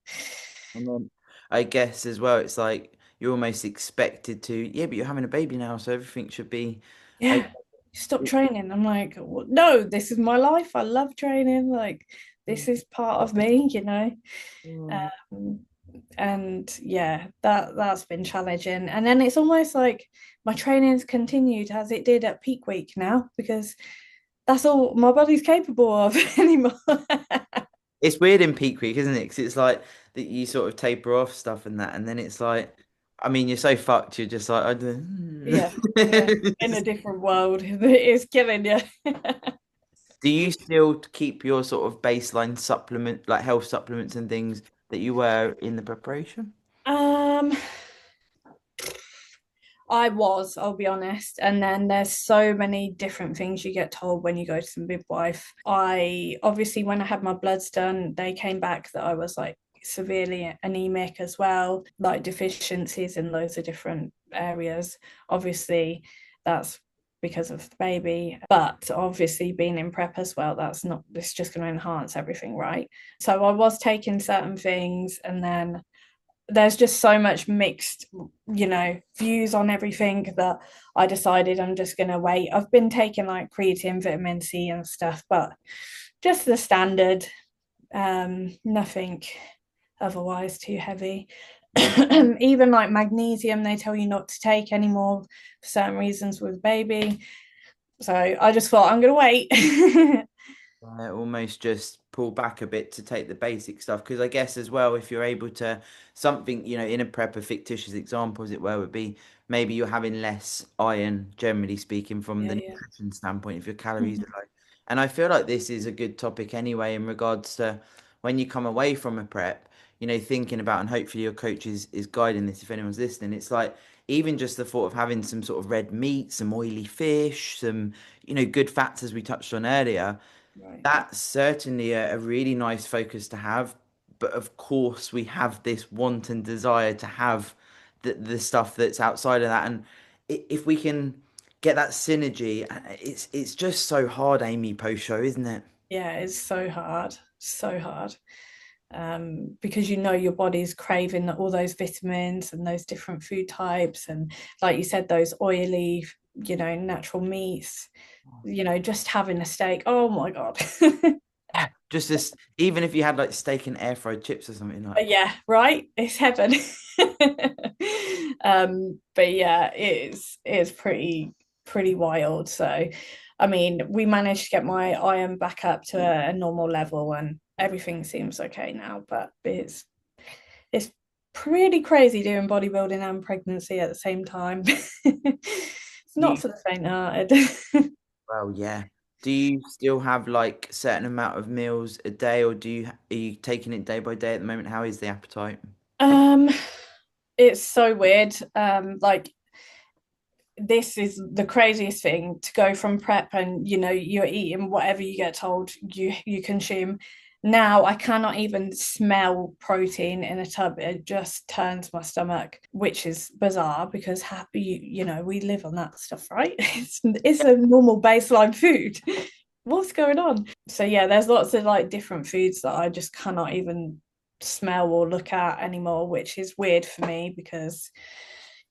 then I guess as well, it's like you're almost expected to, yeah, but you're having a baby now, so everything should be okay. Yeah, stop training. I'm like, "Well, no, this is my life. I love training. Like, this is part of me. Um, and yeah, that's been challenging. And then it's almost like my training's continued as it did at peak week now because that's all my body's capable of anymore. It's weird in peak week, isn't it? Because it's like that you sort of taper off stuff and that, and then it's like, I mean, you're so fucked. You're just like, I don't. Yeah, yeah, in a different world. It's killing you. Do you still keep your sort of baseline supplement, like health supplements and things that you were in the preparation? Um, I'll be honest. And then there's so many different things you get told when you go to the midwife. I obviously, when I had my bloods done, they came back that I was like severely anemic as well, like deficiencies in loads of different areas. Obviously, that's because of the baby, but obviously being in prep as well, that's not, it's just going to enhance everything, right? So I was taking certain things, and then there's just so much mixed, views on everything that I decided I'm just going to wait. I've been taking like creatine, vitamin C and stuff, but just the standard, nothing otherwise too heavy. Even like magnesium, they tell you not to take anymore for certain reasons with baby. So I just thought I'm going to wait. Almost just pull back a bit to take the basic stuff because I guess as well if you're able to something in a prep, a fictitious example as it were would be maybe you're having less iron generally speaking from Yeah, the yeah. nutrition standpoint if your calories Mhm. are low. And I feel like this is a good topic anyway in regards to when you come away from a prep, thinking about, and hopefully your coach is guiding this if anyone's listening. It's like even just the thought of having some sort of red meat, some oily fish, some good fats as we touched on earlier. Right. That's certainly a really nice focus to have. But of course, we have this want and desire to have the stuff that's outside of that. And if we can get that synergy, it's just so hard, Amy, post show, isn't it? Yeah, it's so hard, so hard. Because your body's craving all those vitamins and those different food types, and like you said, those oily, natural meats. Just having a steak. Oh my God. Yeah. Just this, even if you had like steak and air fried chips or something like. Yeah, right. It's heaven. But yeah, it's pretty wild. So, I mean, we managed to get my iron back up to a normal level, and everything seems okay now. But it's pretty crazy doing bodybuilding and pregnancy at the same time. It's Do not you, for the faint-hearted. well, yeah. Do you still have like certain amount of meals a day, or are you taking it day by day at the moment? How is the appetite? Um, it's so weird. Like this is the craziest thing to go from prep and you're eating whatever you get told you consume. Now I cannot even smell protein in a tub. It just turns my stomach, which is bizarre because happy we live on that stuff, right? It's a normal baseline food. What's going on? So yeah, there's lots of like different foods that I just cannot even smell or look at anymore, which is weird for me because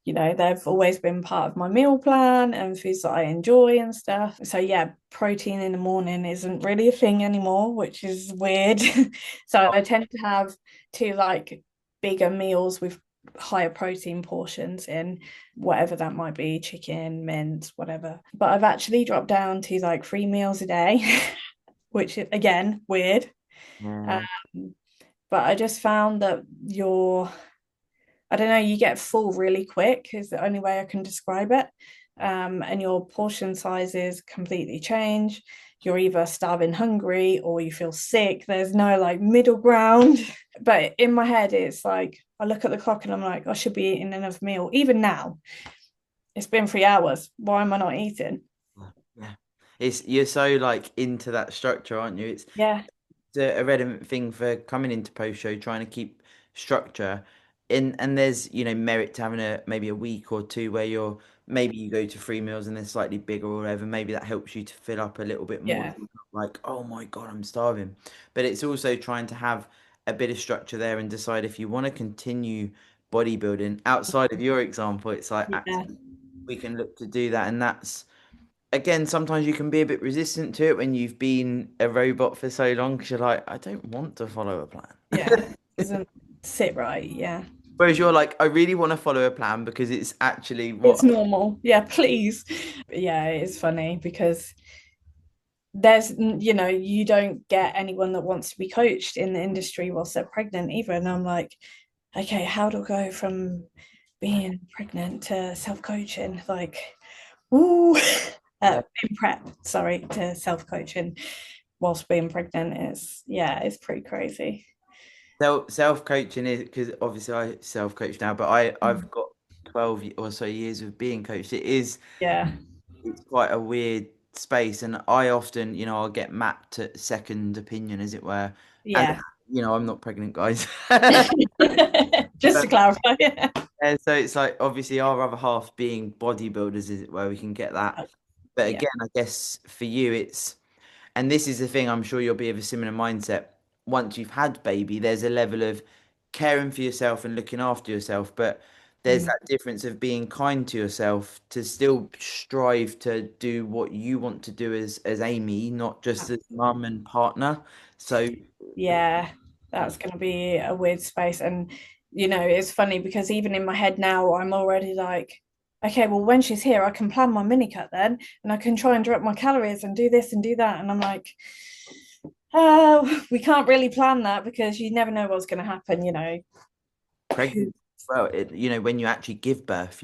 they've always been part of my meal plan and foods that I enjoy and stuff. So yeah, protein in the morning isn't really a thing anymore, which is weird. So I tend to have two like bigger meals with higher protein portions in whatever that might be, chicken, mince, whatever. But I've actually dropped down to like 3 meals a day, which is again weird. Yeah. Um, but I just found that I don't know, you get full really quick, is the only way I can describe it. And your portion sizes completely change. You're either starving hungry or you feel sick. There's no like middle ground. But in my head, it's like I look at the clock and I'm like, I should be eating another meal. Even now, it's been 3 hours. Why am I not eating? Yeah. It's you're so like into that structure, aren't you? It's Yeah, a relevant thing for coming into post show, trying to keep structure in, and there's merit to having maybe a week or two where you're maybe you go to 3 meals and they're slightly bigger or whatever. Maybe that helps you to fill up a little bit more. yeah, So you're not like, oh my God, I'm starving. But it's also trying to have a bit of structure there and decide if you want to continue bodybuilding outside of your example. It's like yeah. actually we can look to do that, and that's again, sometimes you can be a bit resistant to it when you've been a robot for so long because you're like, I don't want to follow a Yeah. plan. Doesn't sit right. Yeah. Whereas you're like, I really want to follow a plan because it's actually It's what. normal. Yeah, please. But yeah, it's funny because you don't get anyone that wants to be coached in the industry whilst they're pregnant either. And I'm like, okay, how do I go from being pregnant to self-coaching? Like, ooh, Yeah. in prep, sorry, to self-coaching whilst being pregnant is, yeah, it's pretty crazy. Self-coaching is because obviously I self-coach now, but I've got 12 or so years of being coached. Yeah, It's quite a weird space, and I often, I'll get mapped to second opinion, as it were. And yeah. I'm not pregnant, guys. Just But to clarify. Yeah. so it's like obviously our other half being bodybuilders, is it where we can get that. But Yeah. again, I guess for you, and this is the thing, I'm sure you'll be of a similar mindset. Once you've had baby, there's a level of caring for yourself and looking after yourself, but there's Mm. that difference of being kind to yourself to still strive to do what you want to do as Amy, not just as mum and partner. So Yeah, that's going to be a weird space. And, it's funny because even in my head now, I'm already like, okay, well, when she's here, I can plan my mini cut then, and I can try and drop my calories and do this and do that. And I'm like, oh, we can't really plan that because you never know what's going to happen. pregnant, well, when you actually give birth,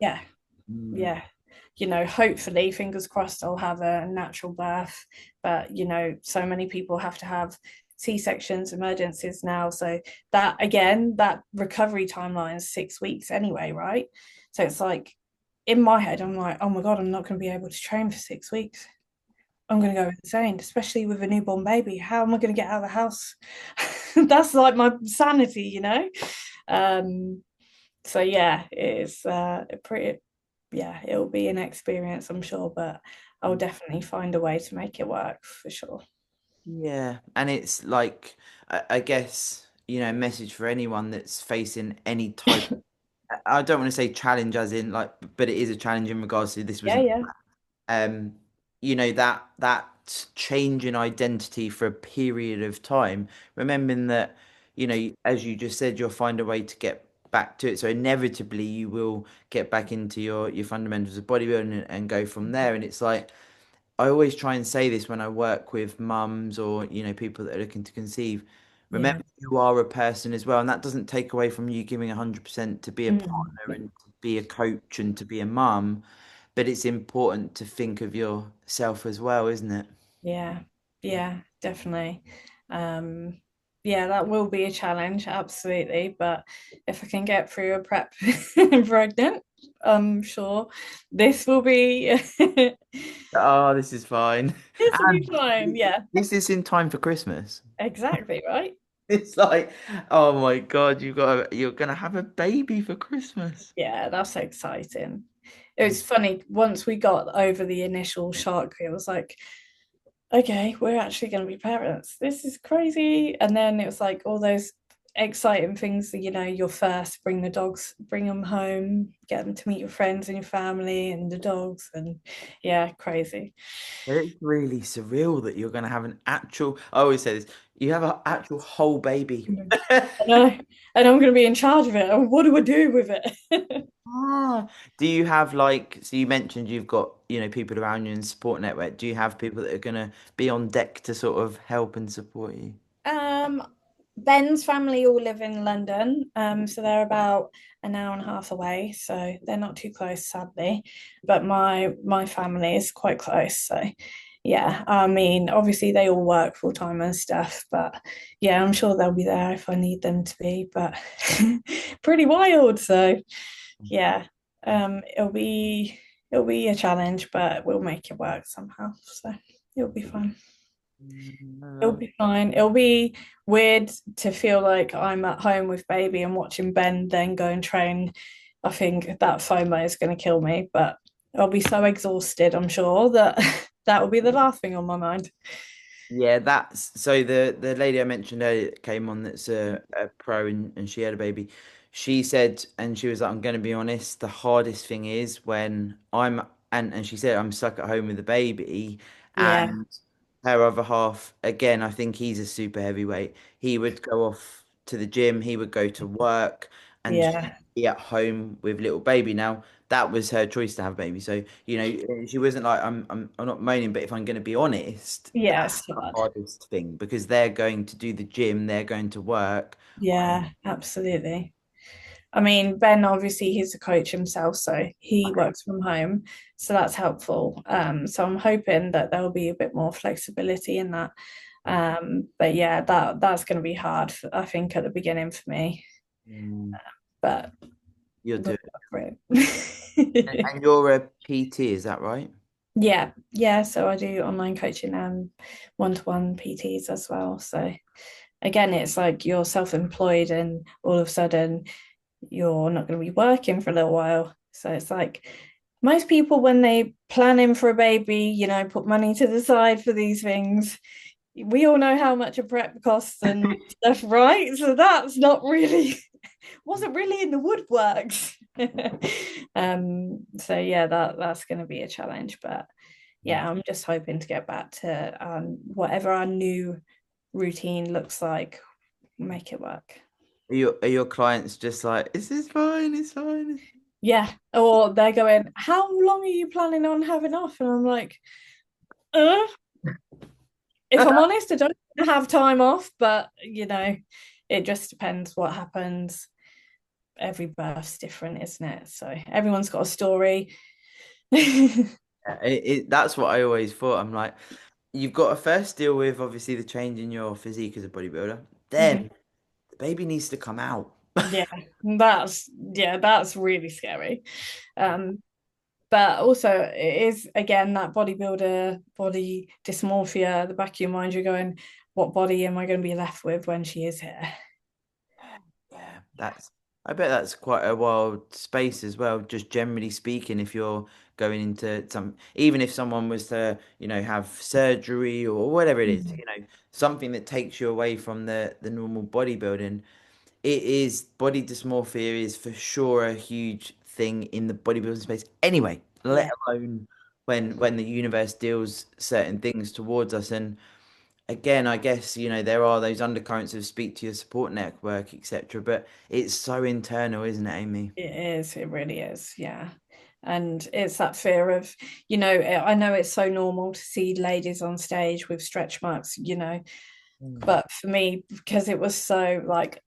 Yeah, Mm, yeah. Hopefully, fingers crossed, I'll have a natural birth. But, so many people have to have C-sections, emergencies now. So that, again, that recovery timeline is 6 weeks anyway, right? So it's like, in my head, I'm like, oh my God, I'm not going to be able to train for 6 weeks. I'm going to go insane, especially with a newborn baby. How am I going to get out of the house? That's like my sanity. Um, so yeah, it's pretty, yeah, it'll be an experience, I'm sure, but I'll definitely find a way to make it work for sure. yeah, and it's like I guess message for anyone that's facing any type. I don't want to say challenge as in like, but it is a challenge in regards to this Yeah, wasn't yeah. um that change in identity for a period of time, remembering that as you just said, you'll find a way to get back to it, so inevitably you will get back into your fundamentals of bodybuilding and go from there. And it's like I always try and say this when I work with mums or people that are looking to conceive. Yeah. Remember, you are a person as well, and that doesn't take away from you giving 100% to be a Mm. partner and to be a coach and to be a mum. But it's important to think of yourself as well, isn't it? Yeah, yeah, definitely. Um, yeah, that will be a challenge, absolutely. But if I can get through a prep pregnant, I'm sure this will be Oh, this is fine. this will be And fine. Yeah, this is in time for Christmas. exactly, right? It's like, oh my God, you're gonna have a baby for Christmas. Yeah, that's exciting. It was funny once we got over the initial shock, it was like, okay, we're actually going to be parents. This is crazy. And then it was like all those exciting things, your first, bring the dogs, bring them home, get them to meet your friends and your family and the dogs. And yeah, crazy. It's really surreal that you're gonna have an actual. I always say this. You have an actual whole baby. I know. And I'm going to be in charge of it. And what do I do with it? Ah, do you have like, so you mentioned you've got, people around you in support network. Do you have people that are gonna be on deck to sort of help and support you? Um, Ben's family all live in London, so they're about an hour and a half away, so they're not too close, sadly. But my family is quite close, so yeah. I mean, obviously they all work full time and stuff, but yeah, I'm sure they'll be there if I need them to be. But pretty wild, so yeah. It'll be a challenge, but we'll make it work somehow. So it'll be fun. It'll Mm, be fine. It'll be weird to feel like I'm at home with baby and watching Ben then go and train. I think that FOMO is going to kill me, but I'll be so exhausted, I'm sure, that that will be the last thing on my mind. yeah, that's so the lady I mentioned earlier that came on that's a pro and she had a baby. She said, and she was like, I'm going to be honest, the hardest thing is when and she said, I'm stuck at home with the baby, Yeah, and her other half, again, I think he's a super heavyweight. He would go off to the gym, he would go to work, and she'd yeah, be at home with little baby. Now, that was her choice to have a baby. So, she wasn't like, I'm not moaning, but if I'm going to be honest, yeah, that's it's the hard. hardest thing because they're going to do the gym, they're going to work. Yeah, absolutely. I mean, Ben, obviously, he's a coach himself, so he works from home, so that's helpful. So I'm hoping that there'll be a bit more flexibility in that. But yeah, that's going to be hard, I think, at the beginning for me. Mm, But you're we'll doing, go for it. and you're a PT, is that right? Yeah, yeah. So I do online coaching and one-to-one PTs as well. So again, it's like you're self-employed and all of a sudden you're not going to be working for a little while. So it's like most people, when they planning for a baby, put money to the side for these things. We all know how much a prep costs and stuff, right? So that's not really wasn't really in the woodworks. So yeah, that's going to be a challenge, but yeah, I'm just hoping to get back to whatever our new routine looks like, make it work. Are your clients just like, is this fine? It's fine. Yeah, or they're going, how long are you planning on having off? And I'm like, uh, if I'm honest, I don't have time off, but it just depends what happens. Every birth's different, isn't it? So everyone's got a story. That's what I always thought. I'm like, you've got to first deal with obviously the change in your physique as a bodybuilder. Mhm. Then the baby needs to come out. Yeah, that's really scary. Um, but also it is again that bodybuilder body dysmorphia, the back of your mind, you're going, what body am I going to be left with when she is here? Yeah, I bet that's quite a wild space as well, just generally speaking, if you're going into even if someone was to, have surgery or whatever it is, Mhm. something that takes you away from the normal bodybuilding, it is body dysmorphia is for sure a huge thing in the bodybuilding space anyway, let Yeah, alone when the universe deals certain things towards us. And again, I guess, there are those undercurrents of speak to your support network, etc. But it's so internal, isn't it, Amy? it is. It really is. Yeah. And it's that fear of, I know it's so normal to see ladies on stage with stretch marks, Mm. but for me, because it was so like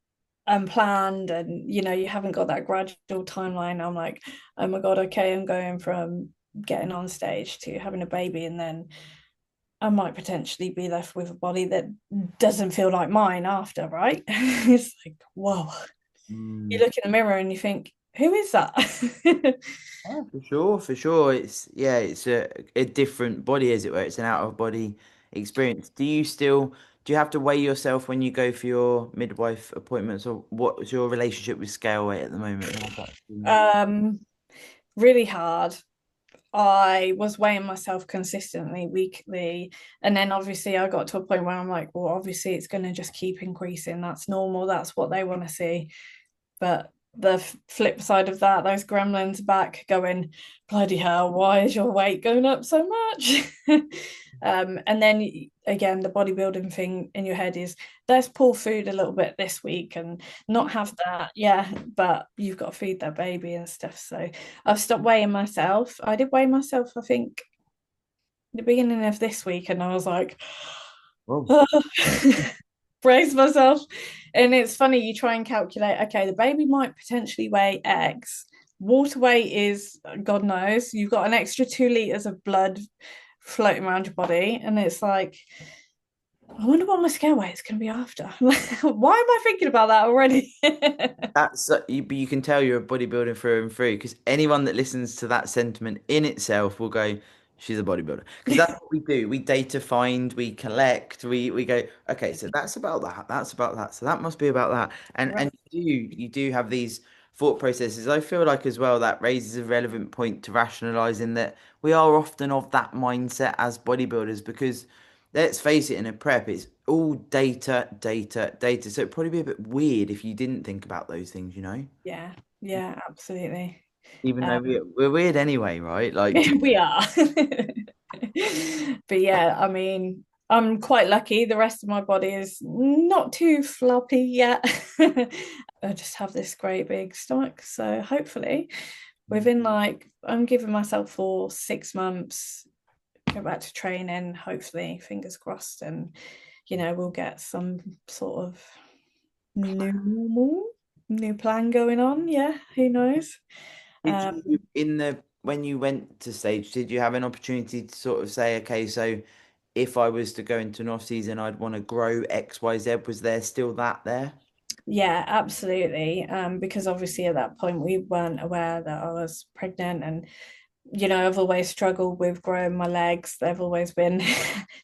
unplanned and you haven't got that gradual timeline, I'm like, oh my God, okay, I'm going from getting on stage to having a baby, and then I might potentially be left with a body that doesn't feel like mine after, right? It's like, whoa. You Mm. look in the mirror and you think, who is that? Yeah, for sure, for sure. It's a different body, as it were. It's an out of body experience. Do you have to weigh yourself when you go for your midwife appointments, or what's your relationship with scale weight at the moment? How's that been? um, Really hard. I was weighing myself consistently weekly. And then obviously I got to a point where I'm like, well, obviously it's going to just keep increasing. That's normal. That's what they want to see. But the flip side of that, those gremlins back going, bloody hell, why is your weight going up so much? And then again, the bodybuilding thing in your head is let's pull food a little bit this week and not have that. Yeah, but you've got to feed that baby and stuff. So I've stopped weighing myself. I did weigh myself, I think, the beginning of this week, and I was like, Whoa. oh. Brace myself. And it's funny, you try and calculate, okay, the baby might potentially weigh X. Water weight is, God knows, you've got an extra 2 liters of blood floating around your body. And it's like, I wonder what my scale weight is going to be after. Why am I thinking about that already? But you can tell you're a bodybuilder through and through because anyone that listens to that sentiment in itself will go, "She's a bodybuilder." Because that's what we do. We data find, we collect, we go, "Okay, so that's about that. That's about that. So that must be about that." And Right. you do have these thought processes. I feel like as well that raises a relevant point to rationalizing that we are often of that mindset as bodybuilders because let's face it, in a prep, it's all data, data, data. So it'd probably be a bit weird if you didn't think about those things. Yeah, yeah, absolutely. Even though Um, we're weird anyway, right? Like, we are. But yeah, I mean, I'm quite lucky. The rest of my body is not too floppy yet. I just have this great big stomach. So hopefully, within I'm giving myself for 6 months, go back to training, hopefully, fingers crossed, and we'll get some sort of new normal, new plan going on. Yeah, who knows? did Um, you in the when you went to stage, did you have an opportunity to sort of say, okay, so if I was to go into an off season, I'd want to grow X, Y, Z. Was there still that there? Yeah, absolutely. Because obviously at that point we weren't aware that I was pregnant, and I've always struggled with growing my legs. They've always been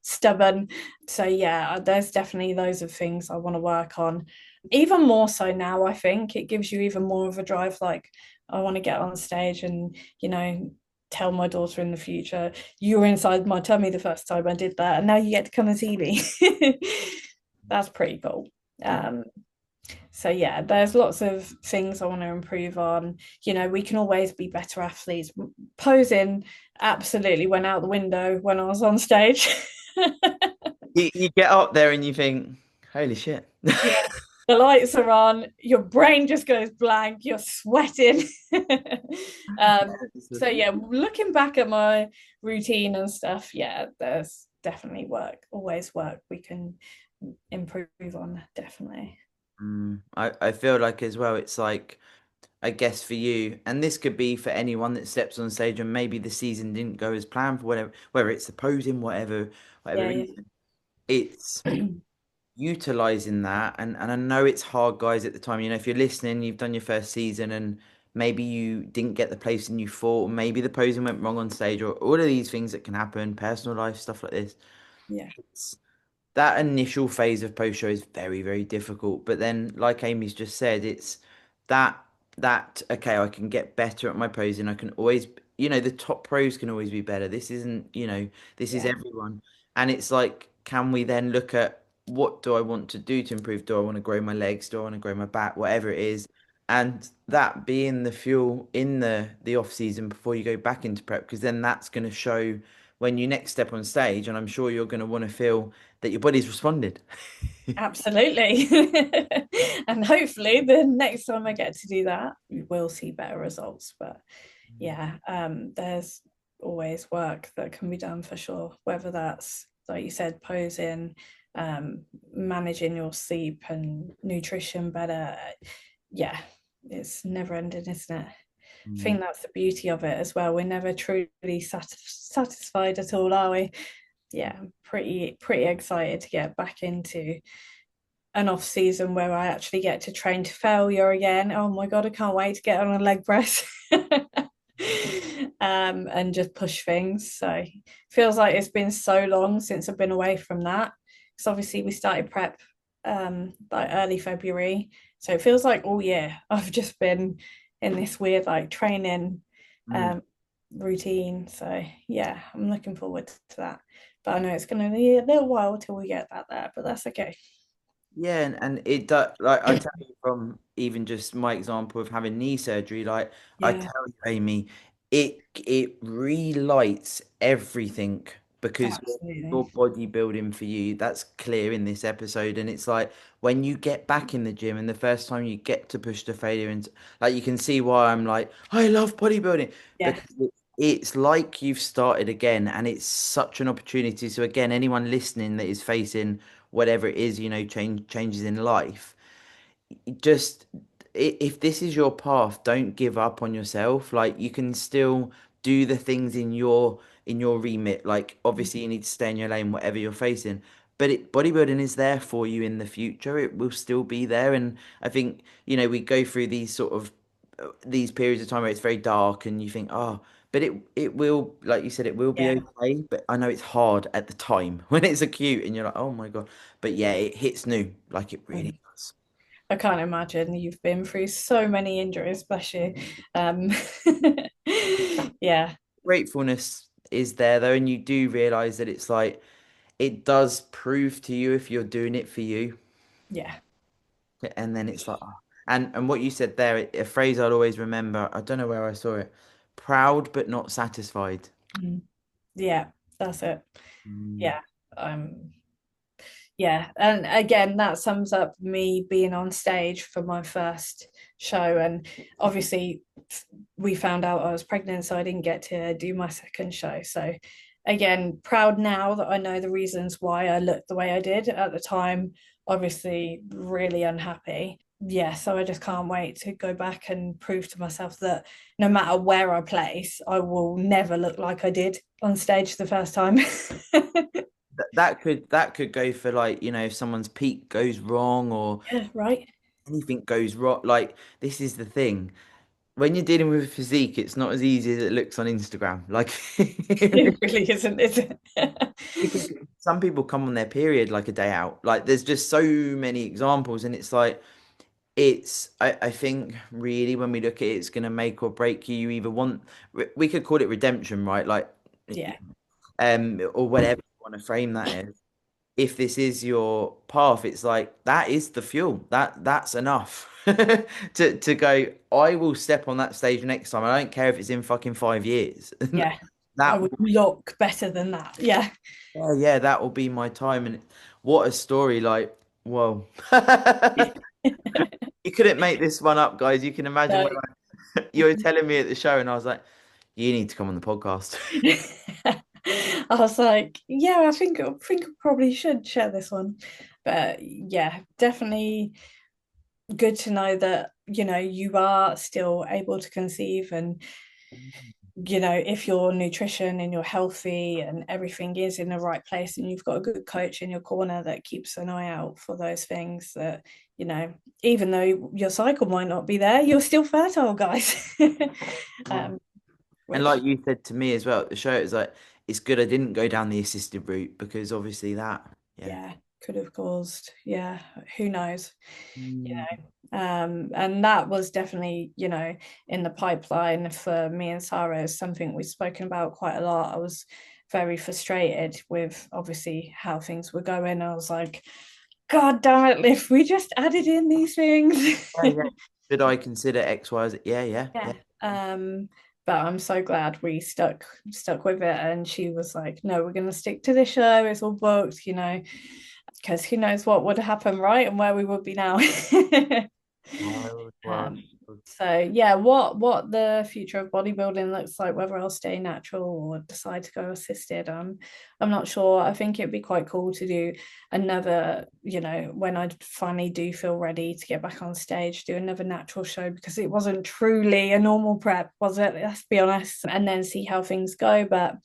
stubborn. So yeah, there's definitely those of things I want to work on. Even more so now, I think it gives you even more of a drive. Like I want to get on stage and, tell my daughter in the future, you were inside my tummy the first time I did that, and now you get to come and see me. That's pretty cool. Um, so yeah, there's lots of things I want to improve on. We can always be better athletes. Posing absolutely went out the window when I was on stage. You get up there and you think, holy shit. Yeah. The lights are on, your brain just goes blank, you're sweating. So yeah, looking back at my routine and stuff, yeah, there's definitely always work we can improve on, definitely. I feel like as well, it's like, I guess for you, and this could be for anyone that steps on stage and maybe the season didn't go as planned for whatever, whether it's the posing, whatever Yeah, yeah. reason, it's utilizing that. And I know it's hard, guys, at the time. If you're listening, you've done your first season and maybe you didn't get the placing you thought, or maybe the posing went wrong on stage, or all of these things that can happen, personal life, stuff like this. Yeah, That initial phase of post show is very, very difficult. But then, like Amy's just said, it's that okay, I can get better at my posing. I can always, the top pros can always be better. This isn't, this is yeah, everyone. And it's like, can we then look at what do I want to do to improve? Do I want to grow my legs? Do I want to grow my back? Whatever it is. And that being the fuel in the off season before you go back into prep, because then that's going to show when you next step on stage, and I'm sure you're going to want to feel that your body's responded. absolutely. And hopefully the next time I get to do that, we will see better results. But yeah, there's always work that can be done for sure, whether that's, like you said, posing, managing your sleep and nutrition better. Yeah, it's never ending, isn't it? I Mm. think that's the beauty of it as well. We're never truly satisfied at all, are we? Yeah, I'm pretty excited to get back into an off season where I actually get to train to failure again. Oh my god, I can't wait to get on a leg press. And just push things. So feels like it's been so long since I've been away from that. Because obviously we started prep like early February. So it feels like all year I've just been in this weird like training Mm. um routine. So yeah, I'm looking forward to that. But I know it's gonna be a little while till we get that there, but that's okay. Yeah, and it does. Like I tell you from even just my example of having knee surgery, like I Yeah, tell you, Amy, it relights everything because absolutely. your bodybuilding for you, that's clear in this episode. And it's like when you get back in the gym and the first time you get to push to failure, and like you can see why I'm like, I love bodybuilding Yeah, because it's like you've started again, and it's such an opportunity. So again, anyone listening that is facing whatever it is, changes in life, just if this is your path, don't give up on yourself. Like you can still do the things in your remit. Like obviously you need to stay in your lane, whatever you're facing. But bodybuilding is there for you in the future. It will still be there. And I think, we go through these sort of these periods of time where it's very dark and you think, oh, but it will, like you said, it will be yeah. okay. But I know it's hard at the time when it's acute and you're like, oh my God. But yeah, it hits new, like it really Mm. does. I can't imagine you've been through so many injuries, bless you. Um, yeah, Gratefulness is there though, and you do realize that it's like it does prove to you if you're doing it for you, yeah, and then it's like, oh. And what you said there, a phrase I'll always remember. I don't know where I saw it. Proud but not satisfied. mm, yeah, that's it. Mm, Yeah, um, yeah, and again, that sums up me being on stage for my first show. And obviously, we found out I was pregnant, so I didn't get to do my second show. So, again, proud now that I know the reasons why I looked the way I did at the time. Obviously, really unhappy. Yeah, so I just can't wait to go back and prove to myself that no matter where I place, I will never look like I did on stage the first time. that could go for like, if someone's peak goes wrong or Yeah, right. anything goes wrong. Like this is the thing. When you're dealing with physique, it's not as easy as it looks on Instagram. Like It really isn't, is it? because some people come on their period like a day out. Like there's just so many examples, and it's like I think really when we look at it, it's gonna make or break you. You either want we could call it redemption, right? Like Yeah, or whatever you want to frame that as. If this is your path, it's like that is the fuel. That's enough to go. I will step on that stage next time. I don't care if it's in fucking 5 years. yeah. I That would look better than that. Yeah. yeah, that will be my time. And what a story! Like, whoa, you couldn't make this one up, guys. You can imagine No. when you were telling me at the show, and I was like, you need to come on the podcast. I was like, yeah, I think I probably should share this one. But yeah, definitely good to know that, you are still able to conceive and, if your nutrition and you're healthy and everything is in the right place and you've got a good coach in your corner that keeps an eye out for those things that, you know, even though your cycle might not be there, you're still fertile, guys. um, And which like you said to me as well at the show, it's like it's good I didn't go down the assisted route because obviously that, yeah. yeah, could have caused, yeah, who knows, Mm. and that was definitely, in the pipeline for me and Sarah, is something we've spoken about quite a lot. I was very frustrated with obviously how things were going. I was like, God damn it, if we just added in these things. Yeah, yeah. Should I consider X, Y, Z? Yeah, yeah, Yeah. yeah. But I'm so glad we stuck with it. And she was like, no, we're gonna stick to this show, it's all booked, because who knows what would happen, right? And where we would be now. Wild, wild. Um, so yeah, what the future of bodybuilding looks like, whether I'll stay natural or decide to go assisted, I'm not sure. I think it'd be quite cool to do another, when I finally do feel ready to get back on stage, do another natural show, because it wasn't truly a normal prep, was it? Let's be honest, and then see how things go. But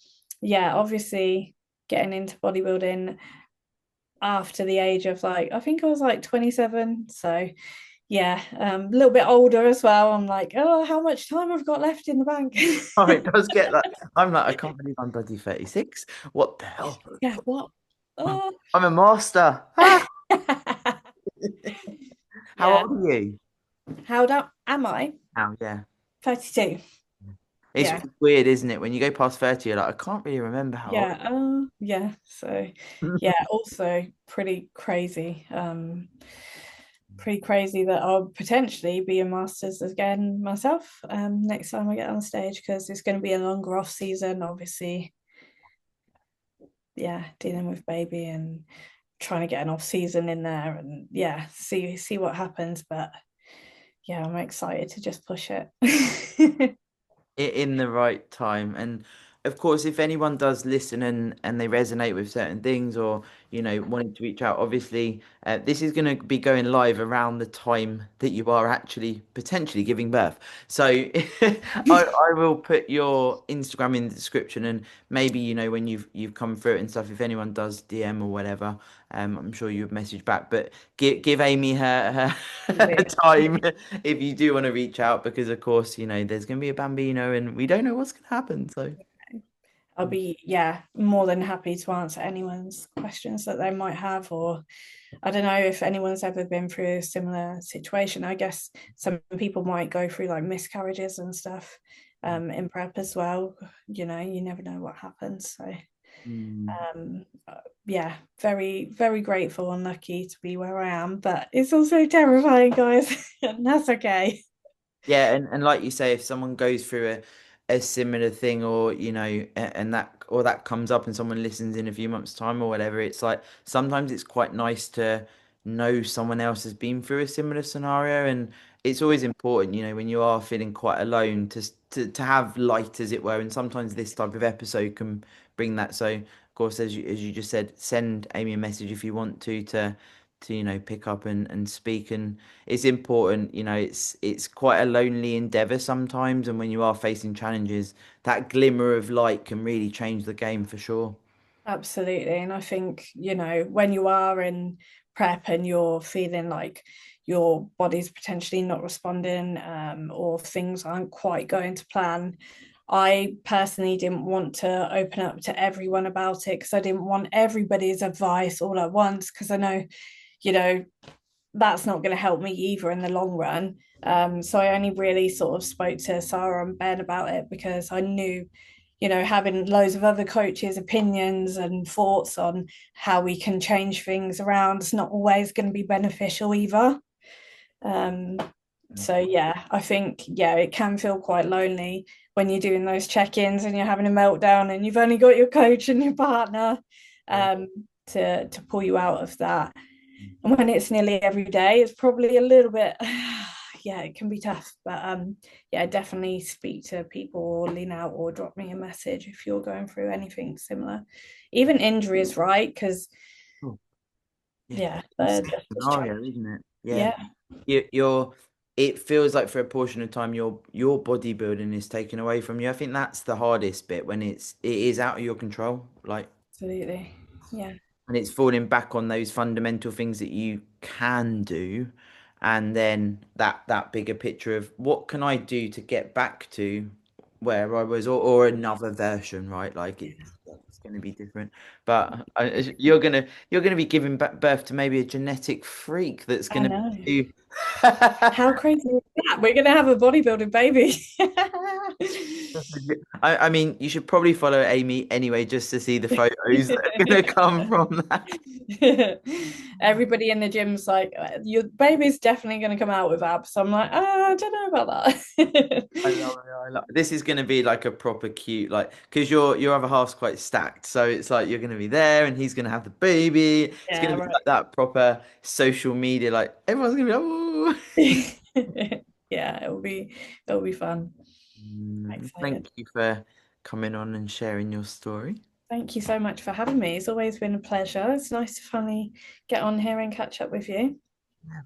yeah, obviously getting into bodybuilding after the age of, like, I think I was like 27, so yeah, a little bit older as well. I'm like, oh, how much time I've got left in the bank. Oh, it does get that. I'm like, I can't believe I'm bloody 36. What the hell? Yeah, what? Oh. I'm a master. Ah! How Yeah. old are you? How old am I? Now, yeah. 32. It's Yeah. weird, isn't it? When you go past 30, you're like, I can't really remember how old. Yeah. Yeah. So yeah, also pretty crazy that I'll potentially be a masters again myself next time I get on stage, because it's going to be a longer off season, obviously. Yeah, dealing with baby and trying to get an off season in there, and yeah, see what happens. But yeah, I'm excited to just push it. In the right time. And of course, if anyone does listen and they resonate with certain things or, wanting to reach out, obviously, this is going to be going live around the time that you are actually potentially giving birth. So I will put your Instagram in the description and maybe, when you've come through it and stuff, if anyone does DM or whatever, I'm sure you would message back. But give Amy her time if you do want to reach out, because of course, there's going to be a bambino and we don't know what's going to happen. So, I'll be, yeah, more than happy to answer anyone's questions that they might have, or I don't know if anyone's ever been through a similar situation. I guess some people might go through like miscarriages and stuff in prep as well. You never know what happens. So mm. yeah, very, very grateful and lucky to be where I am, but it's also terrifying, guys, and that's okay. Yeah, and like you say, if someone goes through a similar thing or, and that comes up and someone listens in a few months' time or whatever, it's like sometimes it's quite nice to know someone else has been through a similar scenario. And it's always important, when you are feeling quite alone to have light, as it were. And sometimes this type of episode can bring that. So, of course, as you just said, send Amy a message if you want to pick up and speak. And it's important, it's quite a lonely endeavor sometimes, and when you are facing challenges, that glimmer of light can really change the game for sure. Absolutely. And I think, when you are in prep and you're feeling like your body's potentially not responding, or things aren't quite going to plan, I personally didn't want to open up to everyone about it because I didn't want everybody's advice all at once. Because I know, you know, that's not going to help me either in the long run. So I only really sort of spoke to Sarah and Ben about it because I knew, having loads of other coaches' opinions and thoughts on how we can change things around is not always going to be beneficial either. Um, so yeah, I think it can feel quite lonely when you're doing those check-ins and you're having a meltdown and you've only got your coach and your partner Yeah. um, to pull you out of that. And when it's nearly every day, it's probably a little bit, yeah, it can be tough. But yeah, definitely speak to people or lean out or drop me a message if you're going through anything similar. Even injuries, right? Because Oh, yeah. yeah, It's they're a just as scenario, challenging. isn't it? Yeah. Yeah, You're it feels like for a portion of time your bodybuilding is taken away from you. I think that's the hardest bit when it is out of your control. Like absolutely. Yeah, and it's falling back on those fundamental things that you can do, and then that bigger picture of what can I do to get back to where I was, or another version, right? Like it's going to be different, but you're gonna be giving birth to maybe a genetic freak that's I going to know. be. How crazy is that? We're gonna have a bodybuilding baby. I mean, you should probably follow Amy anyway, just to see the photos that are going to come from that. Everybody in the gym's like, your baby's definitely going to come out with abs. So I'm like, I don't know about that. I love it. I love this is going to be like a proper cute, like, because your other half's quite stacked, so it's like you're going to be there, and he's going to have the baby. It's going Yeah, to be right. like that proper social media, like everyone's going to be like, oh. Yeah, it'll be fun. Excited. Thank you for coming on and sharing your story. Thank you so much for having me. It's always been a pleasure. It's nice to finally get on here and catch up with you.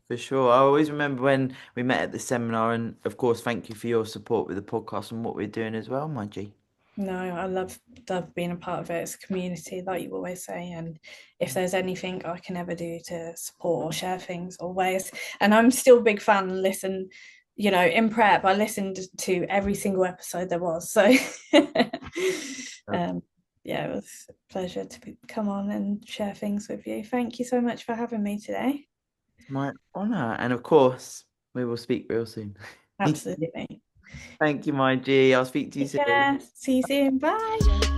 For sure. I always remember when we met at the seminar, and of course, thank you for your support with the podcast and what we're doing as well, my G. No, I love being a part of it. It's a community, like you always say. And if there's anything I can ever do to support or share things, always. And I'm still a big fan and listen, in prep, I listened to every single episode there was. So um, yeah, it was a pleasure to come on and share things with you. Thank you so much for having me today. My honor. And of course, we will speak real soon. Absolutely. Thank you, my G. I'll speak to you Take soon. care. See you soon. Bye.